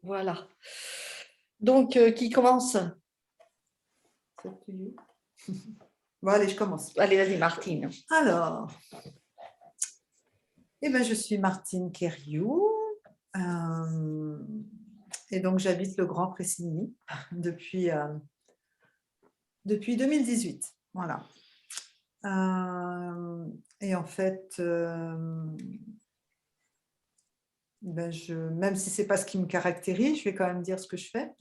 Voilà. Donc, qui commence? Bon, allez, je commence. Allez, vas-y, Martine. Alors, je suis Martine Quériou. Et donc, j'habite le Grand Pressigny depuis 2018. Voilà. Et en fait, même si ce n'est pas ce qui me caractérise, je vais quand même dire ce que je fais.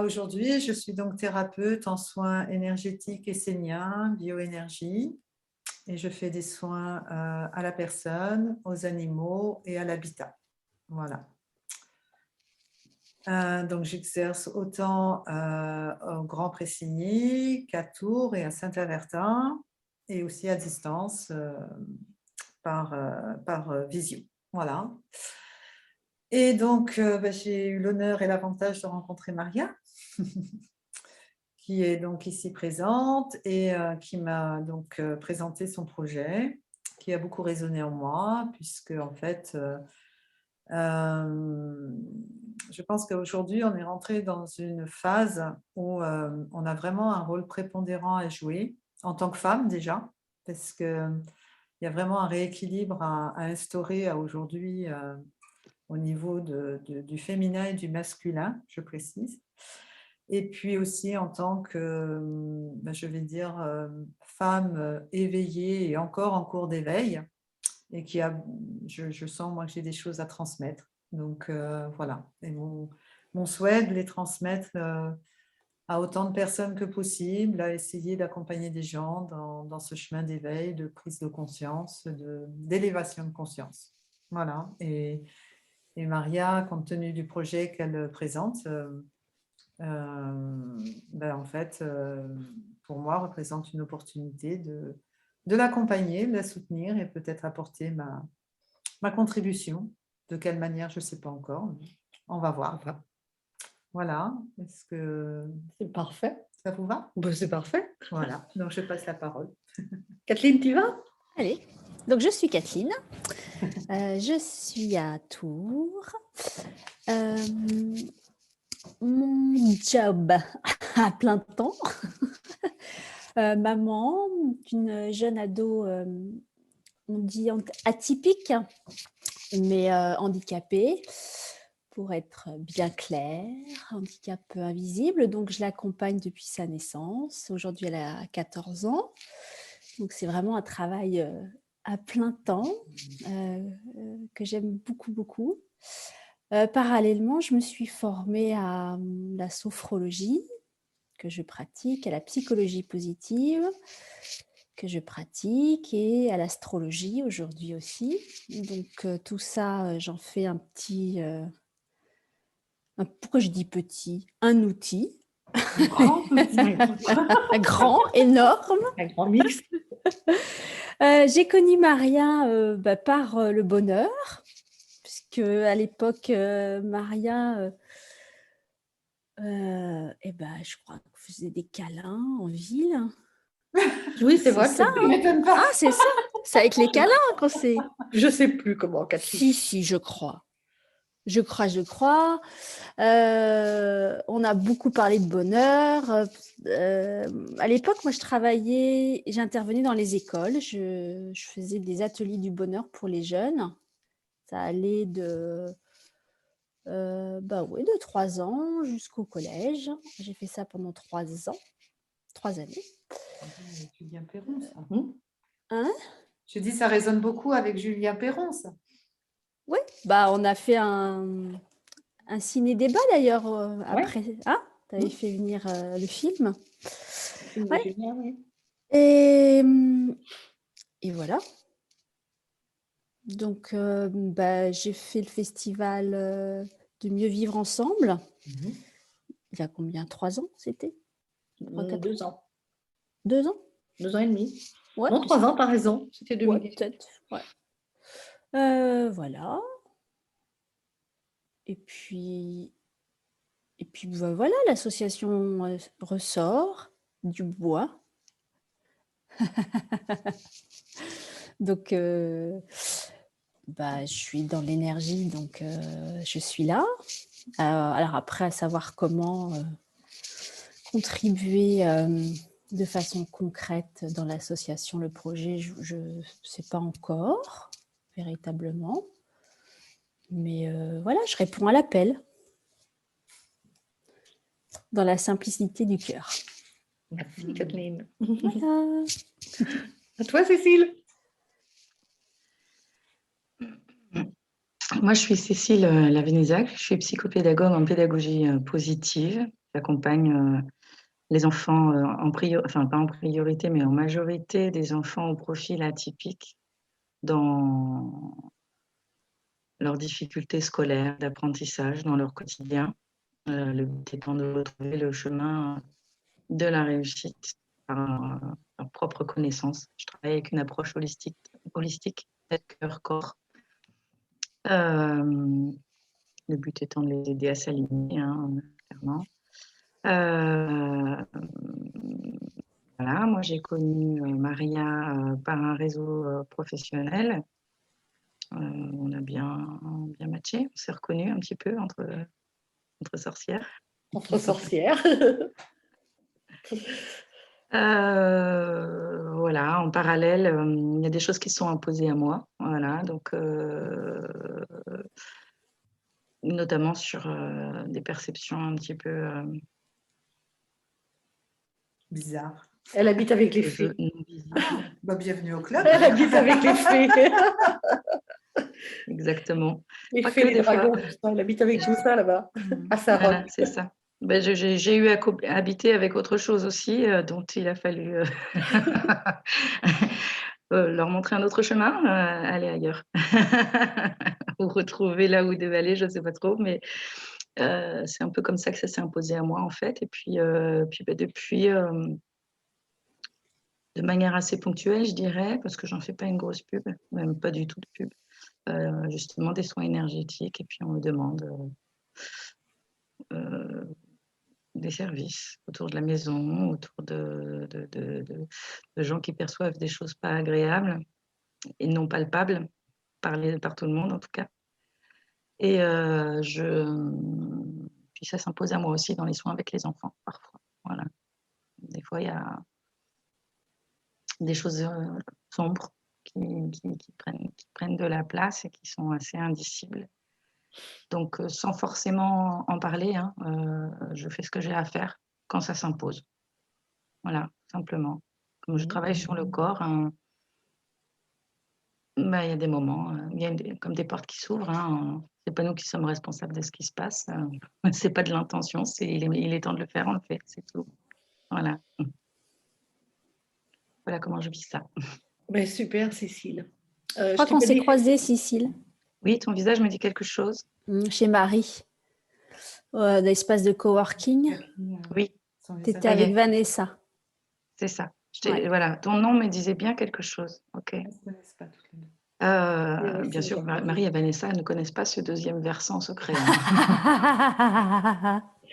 Aujourd'hui, je suis donc thérapeute en soins énergétiques esséniens, bioénergie, et je fais des soins à la personne, aux animaux et à l'habitat. Voilà. Donc, j'exerce autant au Grand Pressigny qu'à Tours et à Saint-Avertin, et aussi à distance par visio. Voilà. Et donc, j'ai eu l'honneur et l'avantage de rencontrer Maria, qui est donc ici présente et qui m'a donc présenté son projet, qui a beaucoup résonné en moi, puisque en fait, je pense qu'aujourd'hui, on est rentré dans une phase où on a vraiment un rôle prépondérant à jouer, en tant que femme déjà, parce qu'il y a vraiment un rééquilibre à instaurer aujourd'hui au niveau du féminin et du masculin, je précise. Et puis aussi en tant que, je vais dire, femme éveillée et encore en cours d'éveil, et je sens moi que j'ai des choses à transmettre. Donc voilà, et mon souhait de les transmettre à autant de personnes que possible, à essayer d'accompagner des gens dans ce chemin d'éveil, de prise de conscience, d'élévation de conscience. Voilà, et Maria, compte tenu du projet qu'elle présente, en fait, pour moi, représente une opportunité de l'accompagner, de la soutenir et peut-être apporter ma contribution. De quelle manière, je ne sais pas encore. On va voir. Voilà. Est-ce que c'est parfait? Ça vous va? C'est parfait. Voilà. Donc, je passe la parole. Kathleen, tu vas? Allez. Donc, je suis Kathleen. Je suis à Tours. Mon job à plein temps. Maman d'une jeune ado, on dit atypique, mais handicapée, pour être bien clair, handicap invisible. Donc, je l'accompagne depuis sa naissance. Aujourd'hui, elle a 14 ans. Donc, c'est vraiment un travail à plein temps que j'aime beaucoup, beaucoup. Parallèlement, je me suis formée à la sophrologie que je pratique, à la psychologie positive que je pratique et à l'astrologie aujourd'hui aussi. Donc tout ça, j'en fais un petit... pourquoi je dis petit? Un outil. Un grand outil. Un grand, énorme. Un grand mix. J'ai connu Maria par le bonheur, puisque à l'époque, Maria... je crois qu'on faisait des câlins en ville. Oui, c'est vrai. Ça, hein. C'est ça. C'est avec les câlins qu'on sait. Je ne sais plus comment, Kathleen. Si, je crois. Je crois. On a beaucoup parlé de bonheur. À l'époque, moi, j'intervenais dans les écoles. Je faisais des ateliers du bonheur pour les jeunes. Ça allait de 3 ans jusqu'au collège. J'ai fait ça pendant 3 ans, 3 années. Julien Perron, ça. Hein? Je dis, ça résonne beaucoup avec Julien Perron, ça. Oui, on a fait un ciné-débat d'ailleurs après. Ouais. Ah, tu avais fait venir le film. Ouais. Julien, oui. Et voilà. Donc, j'ai fait le festival de Mieux Vivre Ensemble. Il y a combien? 3 ans, c'était? 2 ans. 2 ans? 2 ans et demi. Ouais, non, 3 ans, t'as raison. C'était 2010. Ouais, peut-être. Ouais. Voilà. Et puis voilà, l'association Ressort du Bois. Donc, je suis dans l'énergie, donc je suis là. Alors après, à savoir comment contribuer de façon concrète dans l'association, le projet, je ne sais pas encore véritablement. Mais voilà, je réponds à l'appel dans la simplicité du cœur. Merci, Kathleen. Voilà. À toi, Cécile. Moi, je suis Cécile Lavenézac, je suis psychopédagogue en pédagogie positive. J'accompagne les enfants, enfin pas en priorité, mais en majorité des enfants au profil atypique dans leurs difficultés scolaires, d'apprentissage, dans leur quotidien. Le but étant de retrouver le chemin de la réussite par leur propre connaissance. Je travaille avec une approche holistique tête, cœur, corps. Le but étant de les aider à s'aligner, clairement. Voilà, moi j'ai connu Maria par un réseau professionnel. On a bien matché, on s'est reconnus un petit peu entre sorcières. Entre sorcières. Voilà, en parallèle, il y a des choses qui sont imposées à moi. Voilà, donc notamment sur des perceptions un petit peu Bizarre. Elle habite avec les fées. Bienvenue au club. Elle habite avec les fées. Exactement. Les Pas fées, que les des fois. dragons, tout ça. Elle habite avec tout ça là-bas, à Saronne. Voilà, c'est ça. Ben, j'ai eu à habiter avec autre chose aussi, dont il a fallu leur montrer un autre chemin, aller ailleurs. Ou retrouver là où ils devaient aller, je ne sais pas trop, mais c'est un peu comme ça que ça s'est imposé à moi, en fait. Et puis depuis, de manière assez ponctuelle, je dirais, parce que j'en fais pas une grosse pub, même pas du tout de pub, justement des soins énergétiques, et puis on me demande des services autour de la maison, autour de gens qui perçoivent des choses pas agréables et non palpables par tout le monde en tout cas. Et puis ça s'impose à moi aussi dans les soins avec les enfants parfois. Voilà. Des fois il y a des choses sombres qui prennent de la place et qui sont assez indicibles. Donc, sans forcément en parler, je fais ce que j'ai à faire quand ça s'impose. Voilà, simplement. Comme je travaille sur le corps, il y a des moments, il y a comme des portes qui s'ouvrent. C'est pas nous qui sommes responsables de ce qui se passe. C'est pas de l'intention, il est temps de le faire, on le fait, c'est tout. Voilà. Voilà comment je vis ça. Ben, super, Cécile. Je crois qu'on s'est croisés, Cécile. Oui, ton visage me dit quelque chose. Chez Marie, dans l'espace de coworking. Oui. Tu étais avec Vanessa. C'est ça. Voilà, ton nom me disait bien quelque chose. Ok. Bien sûr, Marie et Vanessa ne connaissent pas ce deuxième versant secret.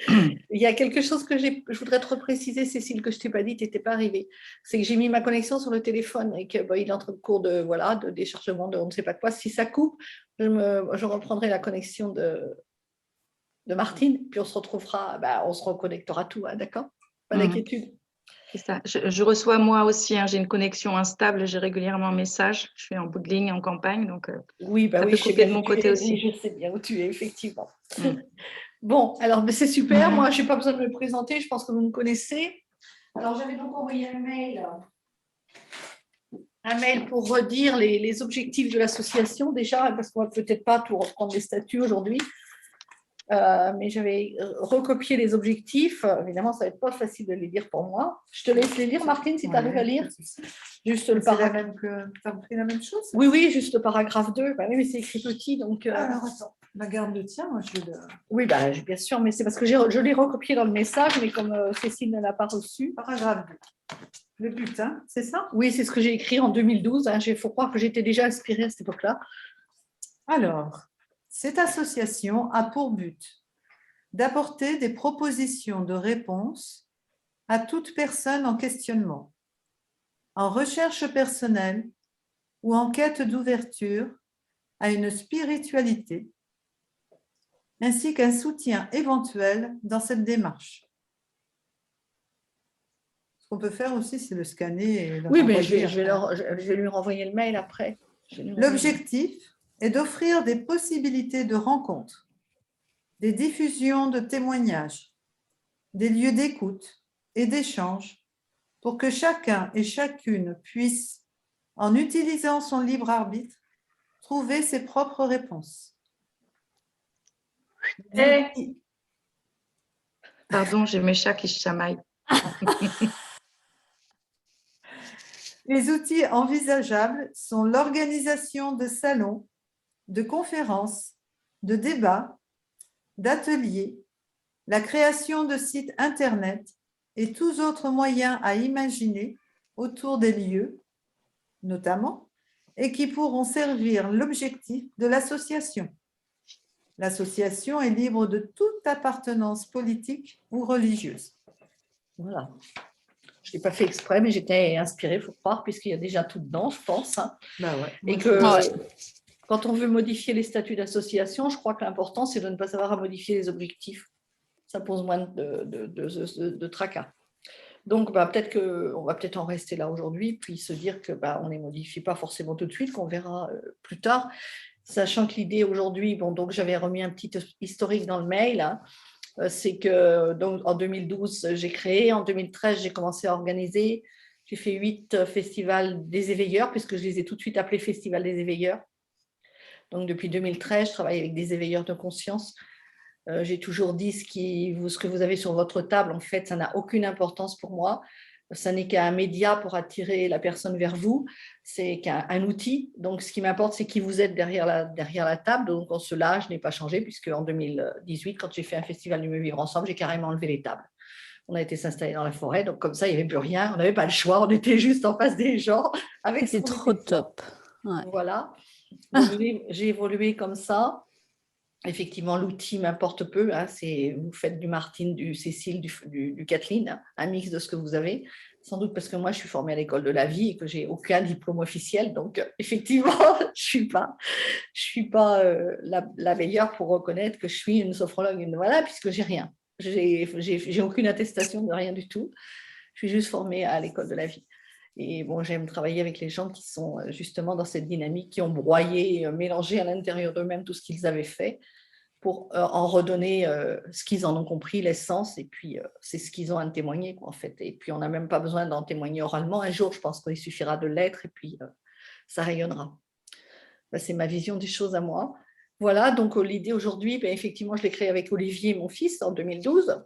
Il y a quelque chose que je voudrais te préciser, Cécile, que je ne t'ai pas dit, tu n'étais pas arrivée. C'est que j'ai mis ma connexion sur le téléphone et qu'il est en cours de déchargement de on ne sait pas quoi. Si ça coupe, je reprendrai la connexion de Martine, puis on se retrouvera, on se reconnectera tout, d'accord? Pas d'inquiétude. C'est ça. Je reçois moi aussi, j'ai une connexion instable, j'ai régulièrement un message. Je suis en bout de ligne, en campagne, donc ça peut couper de mon côté aussi. Je sais bien où tu es, effectivement. Bon, alors c'est super. Moi, je n'ai pas besoin de me présenter. Je pense que vous me connaissez. Alors, j'avais donc envoyé un mail pour redire les objectifs de l'association déjà, parce qu'on ne va peut-être pas tout reprendre les statuts aujourd'hui. Mais j'avais recopié les objectifs. Évidemment, ça va être pas facile de les lire pour moi. Je te laisse les lire, Martine, si tu arrives à lire. Juste le paragraphe. Tu as repris la même chose? Oui, juste le paragraphe 2. Oui, mais c'est écrit petit, donc. Alors, attends. Ma garde le tien, moi, je le. Oui, bien sûr, mais c'est parce que je l'ai recopié dans le message, mais comme Cécile ne l'a pas reçu. Paragraphe 2. Le but, c'est ça? Oui, c'est ce que j'ai écrit en 2012. Il faut croire que j'étais déjà inspirée à cette époque-là. Alors, cette association a pour but d'apporter des propositions de réponse à toute personne en questionnement, en recherche personnelle ou en quête d'ouverture à une spiritualité, ainsi qu'un soutien éventuel dans cette démarche. Ce qu'on peut faire aussi, c'est le scanner et le Oui, mais renvoyer. je vais lui renvoyer le mail après. L'objectif est d'offrir des possibilités de rencontres, des diffusions de témoignages, des lieux d'écoute et d'échange pour que chacun et chacune puisse, en utilisant son libre arbitre, trouver ses propres réponses. Pardon, j'ai mes chats qui se chamaillent. Les outils envisageables sont l'organisation de salons, de conférences, de débats, d'ateliers, la création de sites Internet et tous autres moyens à imaginer autour des lieux, notamment, et qui pourront servir l'objectif de l'association. L'association est libre de toute appartenance politique ou religieuse. Voilà. Je ne l'ai pas fait exprès, mais j'étais inspirée, il faut croire, puisqu'il y a déjà tout dedans, je pense. Hein. Bah ouais. Et que quand on veut modifier les statuts d'association, je crois que l'important, c'est de ne pas savoir à modifier les objectifs. Ça pose moins de tracas. Donc, peut-être qu'on va peut-être en rester là aujourd'hui, puis se dire que on ne les modifie pas forcément tout de suite, qu'on verra plus tard. Sachant que l'idée aujourd'hui, donc j'avais remis un petit historique dans le mail, hein, c'est que donc, en 2012, j'ai créé, en 2013, j'ai commencé à organiser, j'ai fait 8 festivals des éveilleurs, puisque je les ai tout de suite appelés Festival des éveilleurs. Donc depuis 2013, je travaille avec des éveilleurs de conscience. J'ai toujours dit ce que vous avez sur votre table, en fait, ça n'a aucune importance pour moi. Ça n'est qu'un média pour attirer la personne vers vous, c'est qu'un outil. Donc, ce qui m'importe, c'est qui vous êtes derrière la table. Donc, en cela, je n'ai pas changé, puisque en 2018, quand j'ai fait un festival du Mieux Vivre Ensemble, j'ai carrément enlevé les tables. On a été s'installer dans la forêt, donc comme ça, il n'y avait plus rien. On n'avait pas le choix, on était juste en face des gens. C'est trop top. Ouais. Voilà. Donc, j'ai évolué comme ça. Effectivement, l'outil m'importe peu. Hein, vous faites du Martine, du Cécile, du Kathleen, hein, un mix de ce que vous avez. Sans doute parce que moi, je suis formée à l'école de la vie et que j'ai aucun diplôme officiel. Donc, effectivement, je suis pas la meilleure pour reconnaître que je suis une sophrologue. Voilà, puisque j'ai rien. J'ai aucune attestation de rien du tout. Je suis juste formée à l'école de la vie. Et bon, j'aime travailler avec les gens qui sont justement dans cette dynamique, qui ont broyé, mélangé à l'intérieur d'eux-mêmes tout ce qu'ils avaient fait pour en redonner ce qu'ils en ont compris, l'essence, et puis c'est ce qu'ils ont à témoigner, quoi, en fait. Et puis, on n'a même pas besoin d'en témoigner oralement. Un jour, je pense qu'il suffira de l'être, et puis ça rayonnera. C'est ma vision des choses à moi. Voilà, donc l'idée aujourd'hui, effectivement, je l'ai créée avec Olivier, mon fils, en 2012.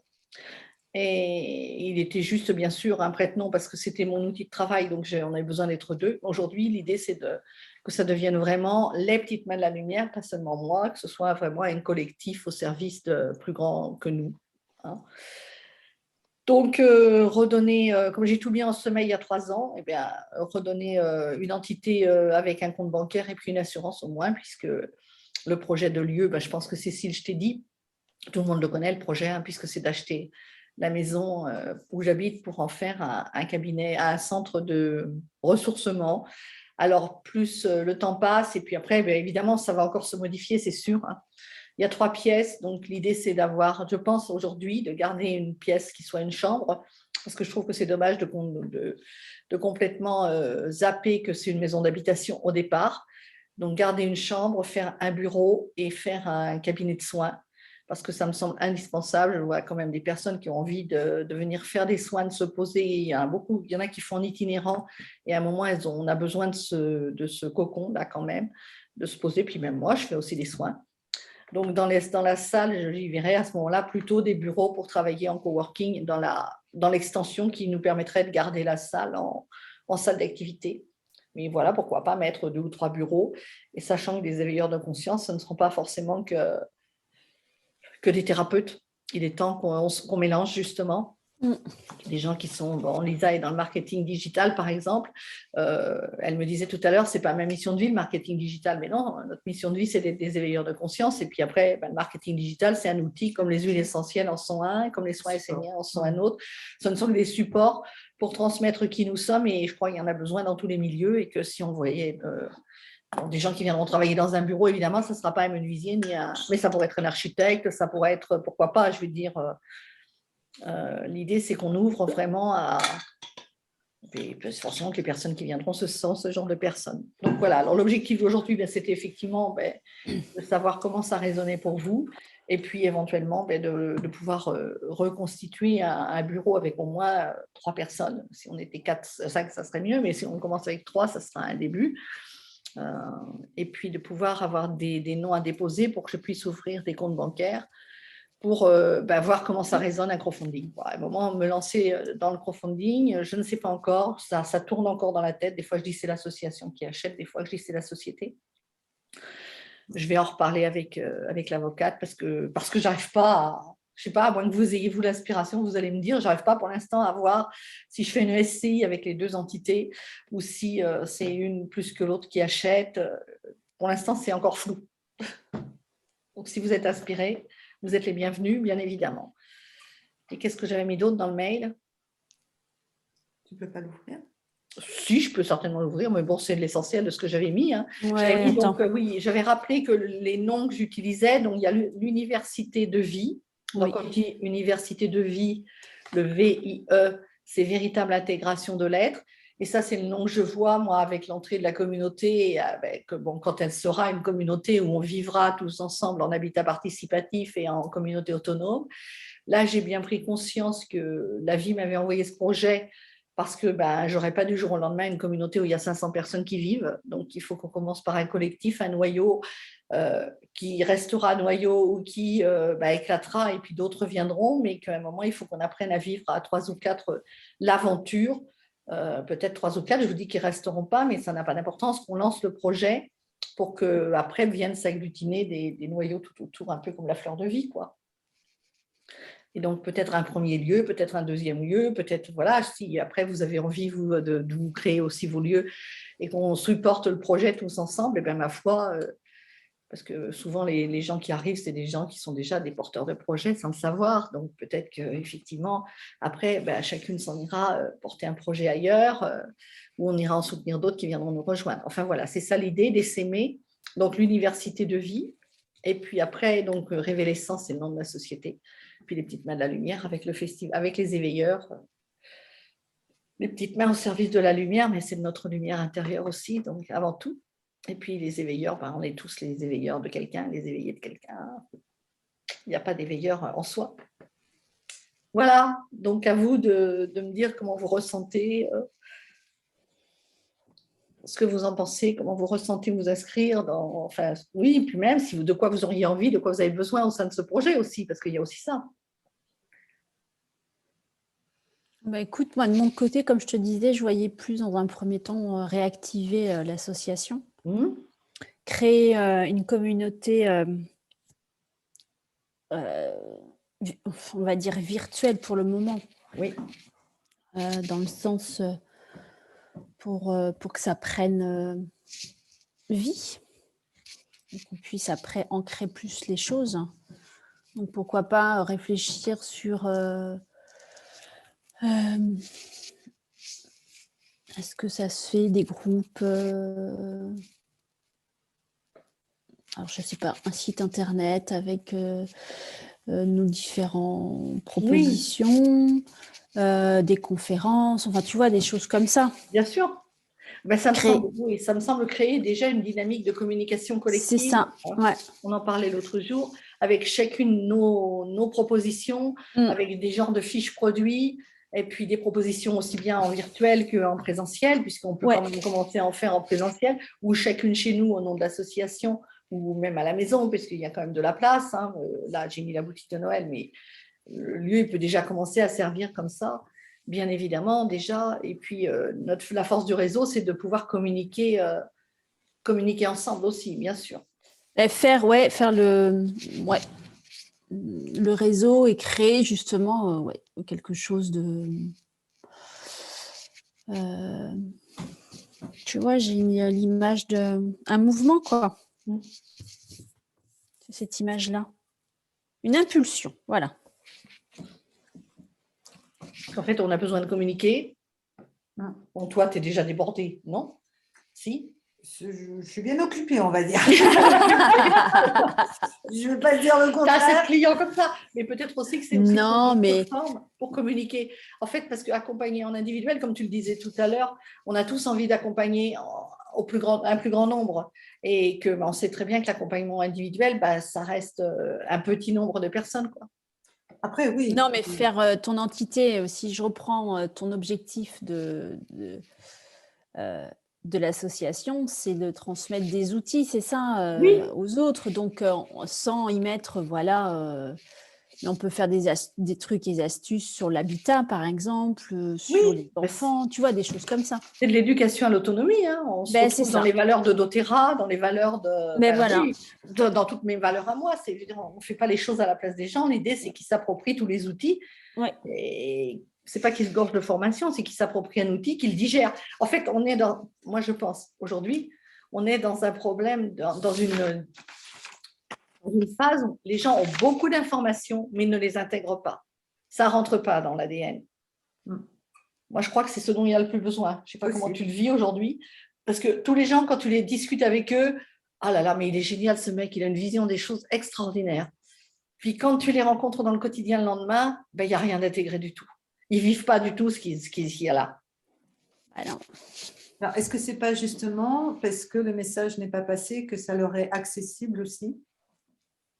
Et il était juste, bien sûr, un prête-nom parce que c'était mon outil de travail, donc on avait besoin d'être deux. Aujourd'hui, l'idée, c'est que ça devienne vraiment les petites mains de la lumière, pas seulement moi, que ce soit vraiment un collectif au service de plus grand que nous. Hein. Donc, redonner, comme j'ai tout mis en sommeil il y a 3 ans, redonner une entité avec un compte bancaire et puis une assurance au moins, puisque le projet de lieu, je pense que Cécile, je t'ai dit, tout le monde le connaît, le projet, hein, puisque c'est d'acheter la maison où j'habite pour en faire un cabinet, un centre de ressourcement. Alors, plus le temps passe, et puis après, évidemment, ça va encore se modifier, c'est sûr. Hein. Il y a 3 pièces, donc l'idée, c'est d'avoir, je pense aujourd'hui, de garder une pièce qui soit une chambre, parce que je trouve que c'est dommage de complètement zapper que c'est une maison d'habitation au départ. Donc, garder une chambre, faire un bureau et faire un cabinet de soins, parce que ça me semble indispensable. Je vois quand même des personnes qui ont envie de venir faire des soins, de se poser. Il y en a qui font en itinérant, et à un moment, on a besoin de ce cocon, là, quand même, de se poser. Puis même moi, je fais aussi des soins. Donc, dans la salle, j'y verrai à ce moment-là plutôt des bureaux pour travailler en coworking dans l'extension qui nous permettrait de garder la salle en salle d'activité. Mais voilà, pourquoi pas mettre 2 ou 3 bureaux, et sachant que des éveilleurs de conscience, ce ne seront pas forcément que des thérapeutes. Il est temps qu'on mélange justement. Des gens qui sont, Lisa est dans le marketing digital par exemple, elle me disait tout à l'heure, c'est pas ma mission de vie le marketing digital, mais non, notre mission de vie c'est d'être des éveilleurs de conscience, et puis après le marketing digital c'est un outil, comme les huiles essentielles en sont un, comme les soins esséniens en sont un autre. Ce ne sont que des supports pour transmettre qui nous sommes, et je crois qu'il y en a besoin dans tous les milieux, et que si on voyait Bon, des gens qui viendront travailler dans un bureau, évidemment, ça ne sera pas un menuisier, mais ça pourrait être un architecte, ça pourrait être, pourquoi pas, je veux dire, l'idée, c'est qu'on ouvre vraiment à... Et forcément que les personnes qui viendront, ce sont ce genre de personnes. Donc voilà, alors l'objectif d'aujourd'hui, c'était effectivement de savoir comment ça résonnait pour vous, et puis éventuellement de pouvoir reconstituer un bureau avec au moins 3 personnes. Si on était 4, 5, ça serait mieux, mais si on commence avec 3, ça sera un début. Et puis de pouvoir avoir des noms à déposer pour que je puisse ouvrir des comptes bancaires pour voir comment ça résonne un crowdfunding. À un moment, me lancer dans le crowdfunding, je ne sais pas encore, ça tourne encore dans la tête. Des fois, je dis c'est l'association qui achète, des fois, je dis c'est la société. Je vais en reparler avec l'avocate parce que j'arrive pas je ne sais pas, à moins que vous ayez, vous, l'inspiration, vous allez me dire, je n'arrive pas pour l'instant à voir si je fais une SCI avec les 2 entités ou si c'est une plus que l'autre qui achète. Pour l'instant, c'est encore flou. Donc, si vous êtes inspiré, vous êtes les bienvenus, bien évidemment. Et qu'est-ce que j'avais mis d'autre dans le mail? Tu ne peux pas l'ouvrir? Si, je peux certainement l'ouvrir, mais bon, c'est l'essentiel de ce que j'avais mis. Ouais, donc, oui, j'avais rappelé que les noms que j'utilisais, donc il y a l'université de vie. Donc, quand on dit université de vie, le VIE, c'est véritable intégration de l'être. Et ça, c'est le nom que je vois, moi, avec l'entrée de la communauté, quand elle sera une communauté où on vivra tous ensemble en habitat participatif et en communauté autonome. Là, j'ai bien pris conscience que la vie m'avait envoyé ce projet parce que je n'aurais pas du jour au lendemain une communauté où il y a 500 personnes qui vivent. Donc, il faut qu'on commence par un collectif, un noyau qui restera noyau ou qui éclatera et puis d'autres viendront, mais qu'à un moment, il faut qu'on apprenne à vivre à 3 ou 4 l'aventure. Peut-être 3 ou 4, je vous dis qu'ils ne resteront pas, mais ça n'a pas d'importance qu'on lance le projet pour qu'après viennent s'agglutiner des noyaux tout autour, un peu comme la fleur de vie, quoi. Et donc, peut-être un premier lieu, peut-être un deuxième lieu, peut-être, voilà, si après vous avez envie, vous, de vous créer aussi vos lieux et qu'on supporte le projet tous ensemble, et bien, ma foi, parce que souvent, les gens qui arrivent, c'est des gens qui sont déjà des porteurs de projets sans le savoir. Donc, peut-être qu'effectivement, après, chacune s'en ira porter un projet ailleurs où on ira en soutenir d'autres qui viendront nous rejoindre. Enfin, voilà, c'est ça l'idée, d'essaimer. Donc, l'université de vie. Et puis après, donc, Révélescence, c'est le nom de la société. Puis les petites mains de la lumière avec le festival, avec les éveilleurs. Les petites mains au service de la lumière, mais c'est de notre lumière intérieure aussi, donc avant tout. Et puis les éveilleurs, on est tous les éveilleurs de quelqu'un, les éveillés de quelqu'un. Il n'y a pas d'éveilleur en soi. Voilà, donc à vous de me dire comment vous ressentez, ce que vous en pensez, comment vous ressentez vous inscrire dans, enfin oui, puis même si de quoi vous auriez envie, de quoi vous avez besoin au sein de ce projet aussi, parce qu'il y a aussi ça. Écoute, moi de mon côté, comme je te disais, je voyais plus dans un premier temps réactiver l'association, créer une communauté, on va dire virtuelle pour le moment. Oui. Dans le sens pour que ça prenne vie, qu'on puisse après ancrer plus les choses. Donc pourquoi pas réfléchir sur est-ce que ça se fait des groupes alors je ne sais pas, un site internet avec nos différentes propositions, des conférences, enfin tu vois, des choses comme ça. Bien sûr. Ça me semble créer déjà une dynamique de communication collective. C'est ça, ouais. On en parlait l'autre jour, avec chacune nos propositions, avec des genres de fiches produits, et puis des propositions aussi bien en virtuel qu'en présentiel, puisqu'on peut quand même commencer à en faire en présentiel, ou chacune chez nous au nom de l'association, ou même à la maison, puisqu'il y a quand même de la place. Là, j'ai mis la boutique de Noël, mais le lieu il peut déjà commencer à servir comme ça. Bien évidemment, déjà. Et puis, la force du réseau, c'est de pouvoir communiquer ensemble aussi, bien sûr. Faire le réseau et créer justement quelque chose de... tu vois, j'ai mis l'image d'un mouvement, quoi. C'est cette image-là. Une impulsion, voilà. En fait, on a besoin de communiquer. Bon, toi, tu es déjà débordé, non? Si? Je suis bien occupée, on va dire. Je ne veux pas dire le Tu as assez contraire. de clients comme ça, mais peut-être aussi que c'est aussi Non, une mais plateforme pour communiquer. En fait, parce qu'accompagner en individuel, comme tu le disais tout à l'heure, on a tous envie d'accompagner un plus grand nombre. Et que on sait très bien que l'accompagnement individuel, ça reste un petit nombre de personnes, quoi. Après, oui. non, mais faire ton entité, si je reprends ton objectif de l'association, c'est de transmettre des outils, c'est ça, Oui. aux autres. Donc, sans y mettre, voilà, on peut faire des trucs et des astuces sur l'habitat, par exemple, sur Oui, les enfants, tu vois, des choses comme ça. c'est de l'éducation à l'autonomie, hein. On se Ben, c'est retrouve dans ça. les valeurs de doTERRA, dans les valeurs de, Mais voilà. oui, dans toutes mes valeurs à moi. Je veux dire, on ne fait pas les choses à la place des gens. L'idée, c'est qu'ils s'approprient tous les outils. Ouais. Et c'est pas qu'ils se gorgent de formation, c'est qu'ils s'approprient un outil, qu'ils digèrent. En fait, moi je pense, aujourd'hui, on est dans un problème, dans une phase où les gens ont beaucoup d'informations, mais ne les intègrent pas. Ça ne rentre pas dans l'ADN. Moi, je crois que c'est ce dont il y a le plus besoin. Je ne sais pas comment tu le vis aujourd'hui, parce que tous les gens, quand tu les discutes avec eux, ah là là, mais il est génial ce mec, il a une vision des choses extraordinaire. Puis quand tu les rencontres dans le quotidien le lendemain, il n'y a rien d'intégré du tout. Ils ne vivent pas du tout ce qu'il y a là. Alors, Alors, est-ce que ce n'est pas justement parce que le message n'est pas passé que ça leur est accessible aussi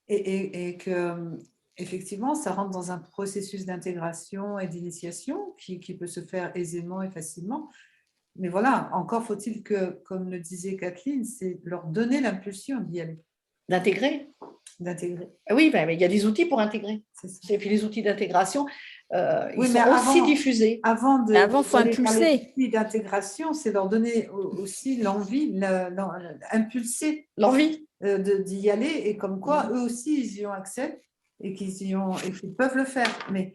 et que, effectivement, ça rentre dans un processus d'intégration et d'initiation qui peut se faire aisément et facilement. Mais voilà, encore faut-il que, comme le disait Kathleen, c'est leur donner l'impulsion d'y aller. D'intégrer. D'intégrer. Oui, mais il y a des outils pour intégrer. Et puis les outils d'intégration, ils sont aussi diffusés. Avant, il faut impulser. Les outils d'intégration, c'est leur donner aussi l'envie, impulser l'envie d'y aller, et comme quoi eux aussi ils y ont accès et qu'ils peuvent le faire. Mais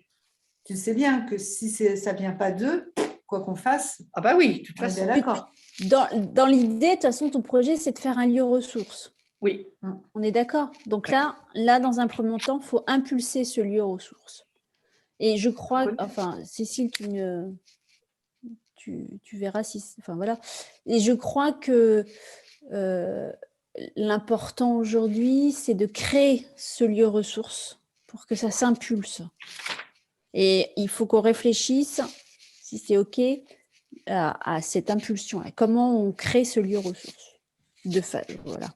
tu sais bien que si ça ne vient pas d'eux, quoi qu'on fasse, ah bah oui, de toute on est façon. bien d'accord. Dans l'idée, de toute façon, ton projet, c'est de faire un lieu ressource. Oui. On est d'accord. Donc là, dans un premier temps, il faut impulser ce lieu ressource. Et je crois, enfin, Cécile, tu verras si, enfin voilà. Et je crois que l'important aujourd'hui, c'est de créer ce lieu ressource pour que ça s'impulse. Et il faut qu'on réfléchisse, si c'est OK, à cette impulsion. Comment on crée ce lieu ressource voilà.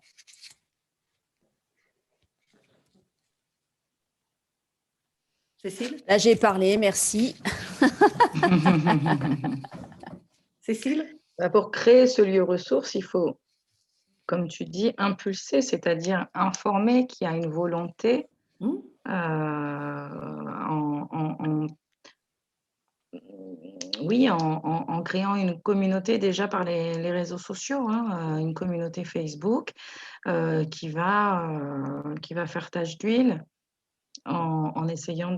Cécile ? Là, j'ai parlé, merci. Cécile ? Pour créer ce lieu ressource, il faut, comme tu dis, impulser, c'est-à-dire informer qu'il y a une volonté en créant une communauté déjà par les réseaux sociaux, une communauté Facebook qui va faire tache d'huile en essayant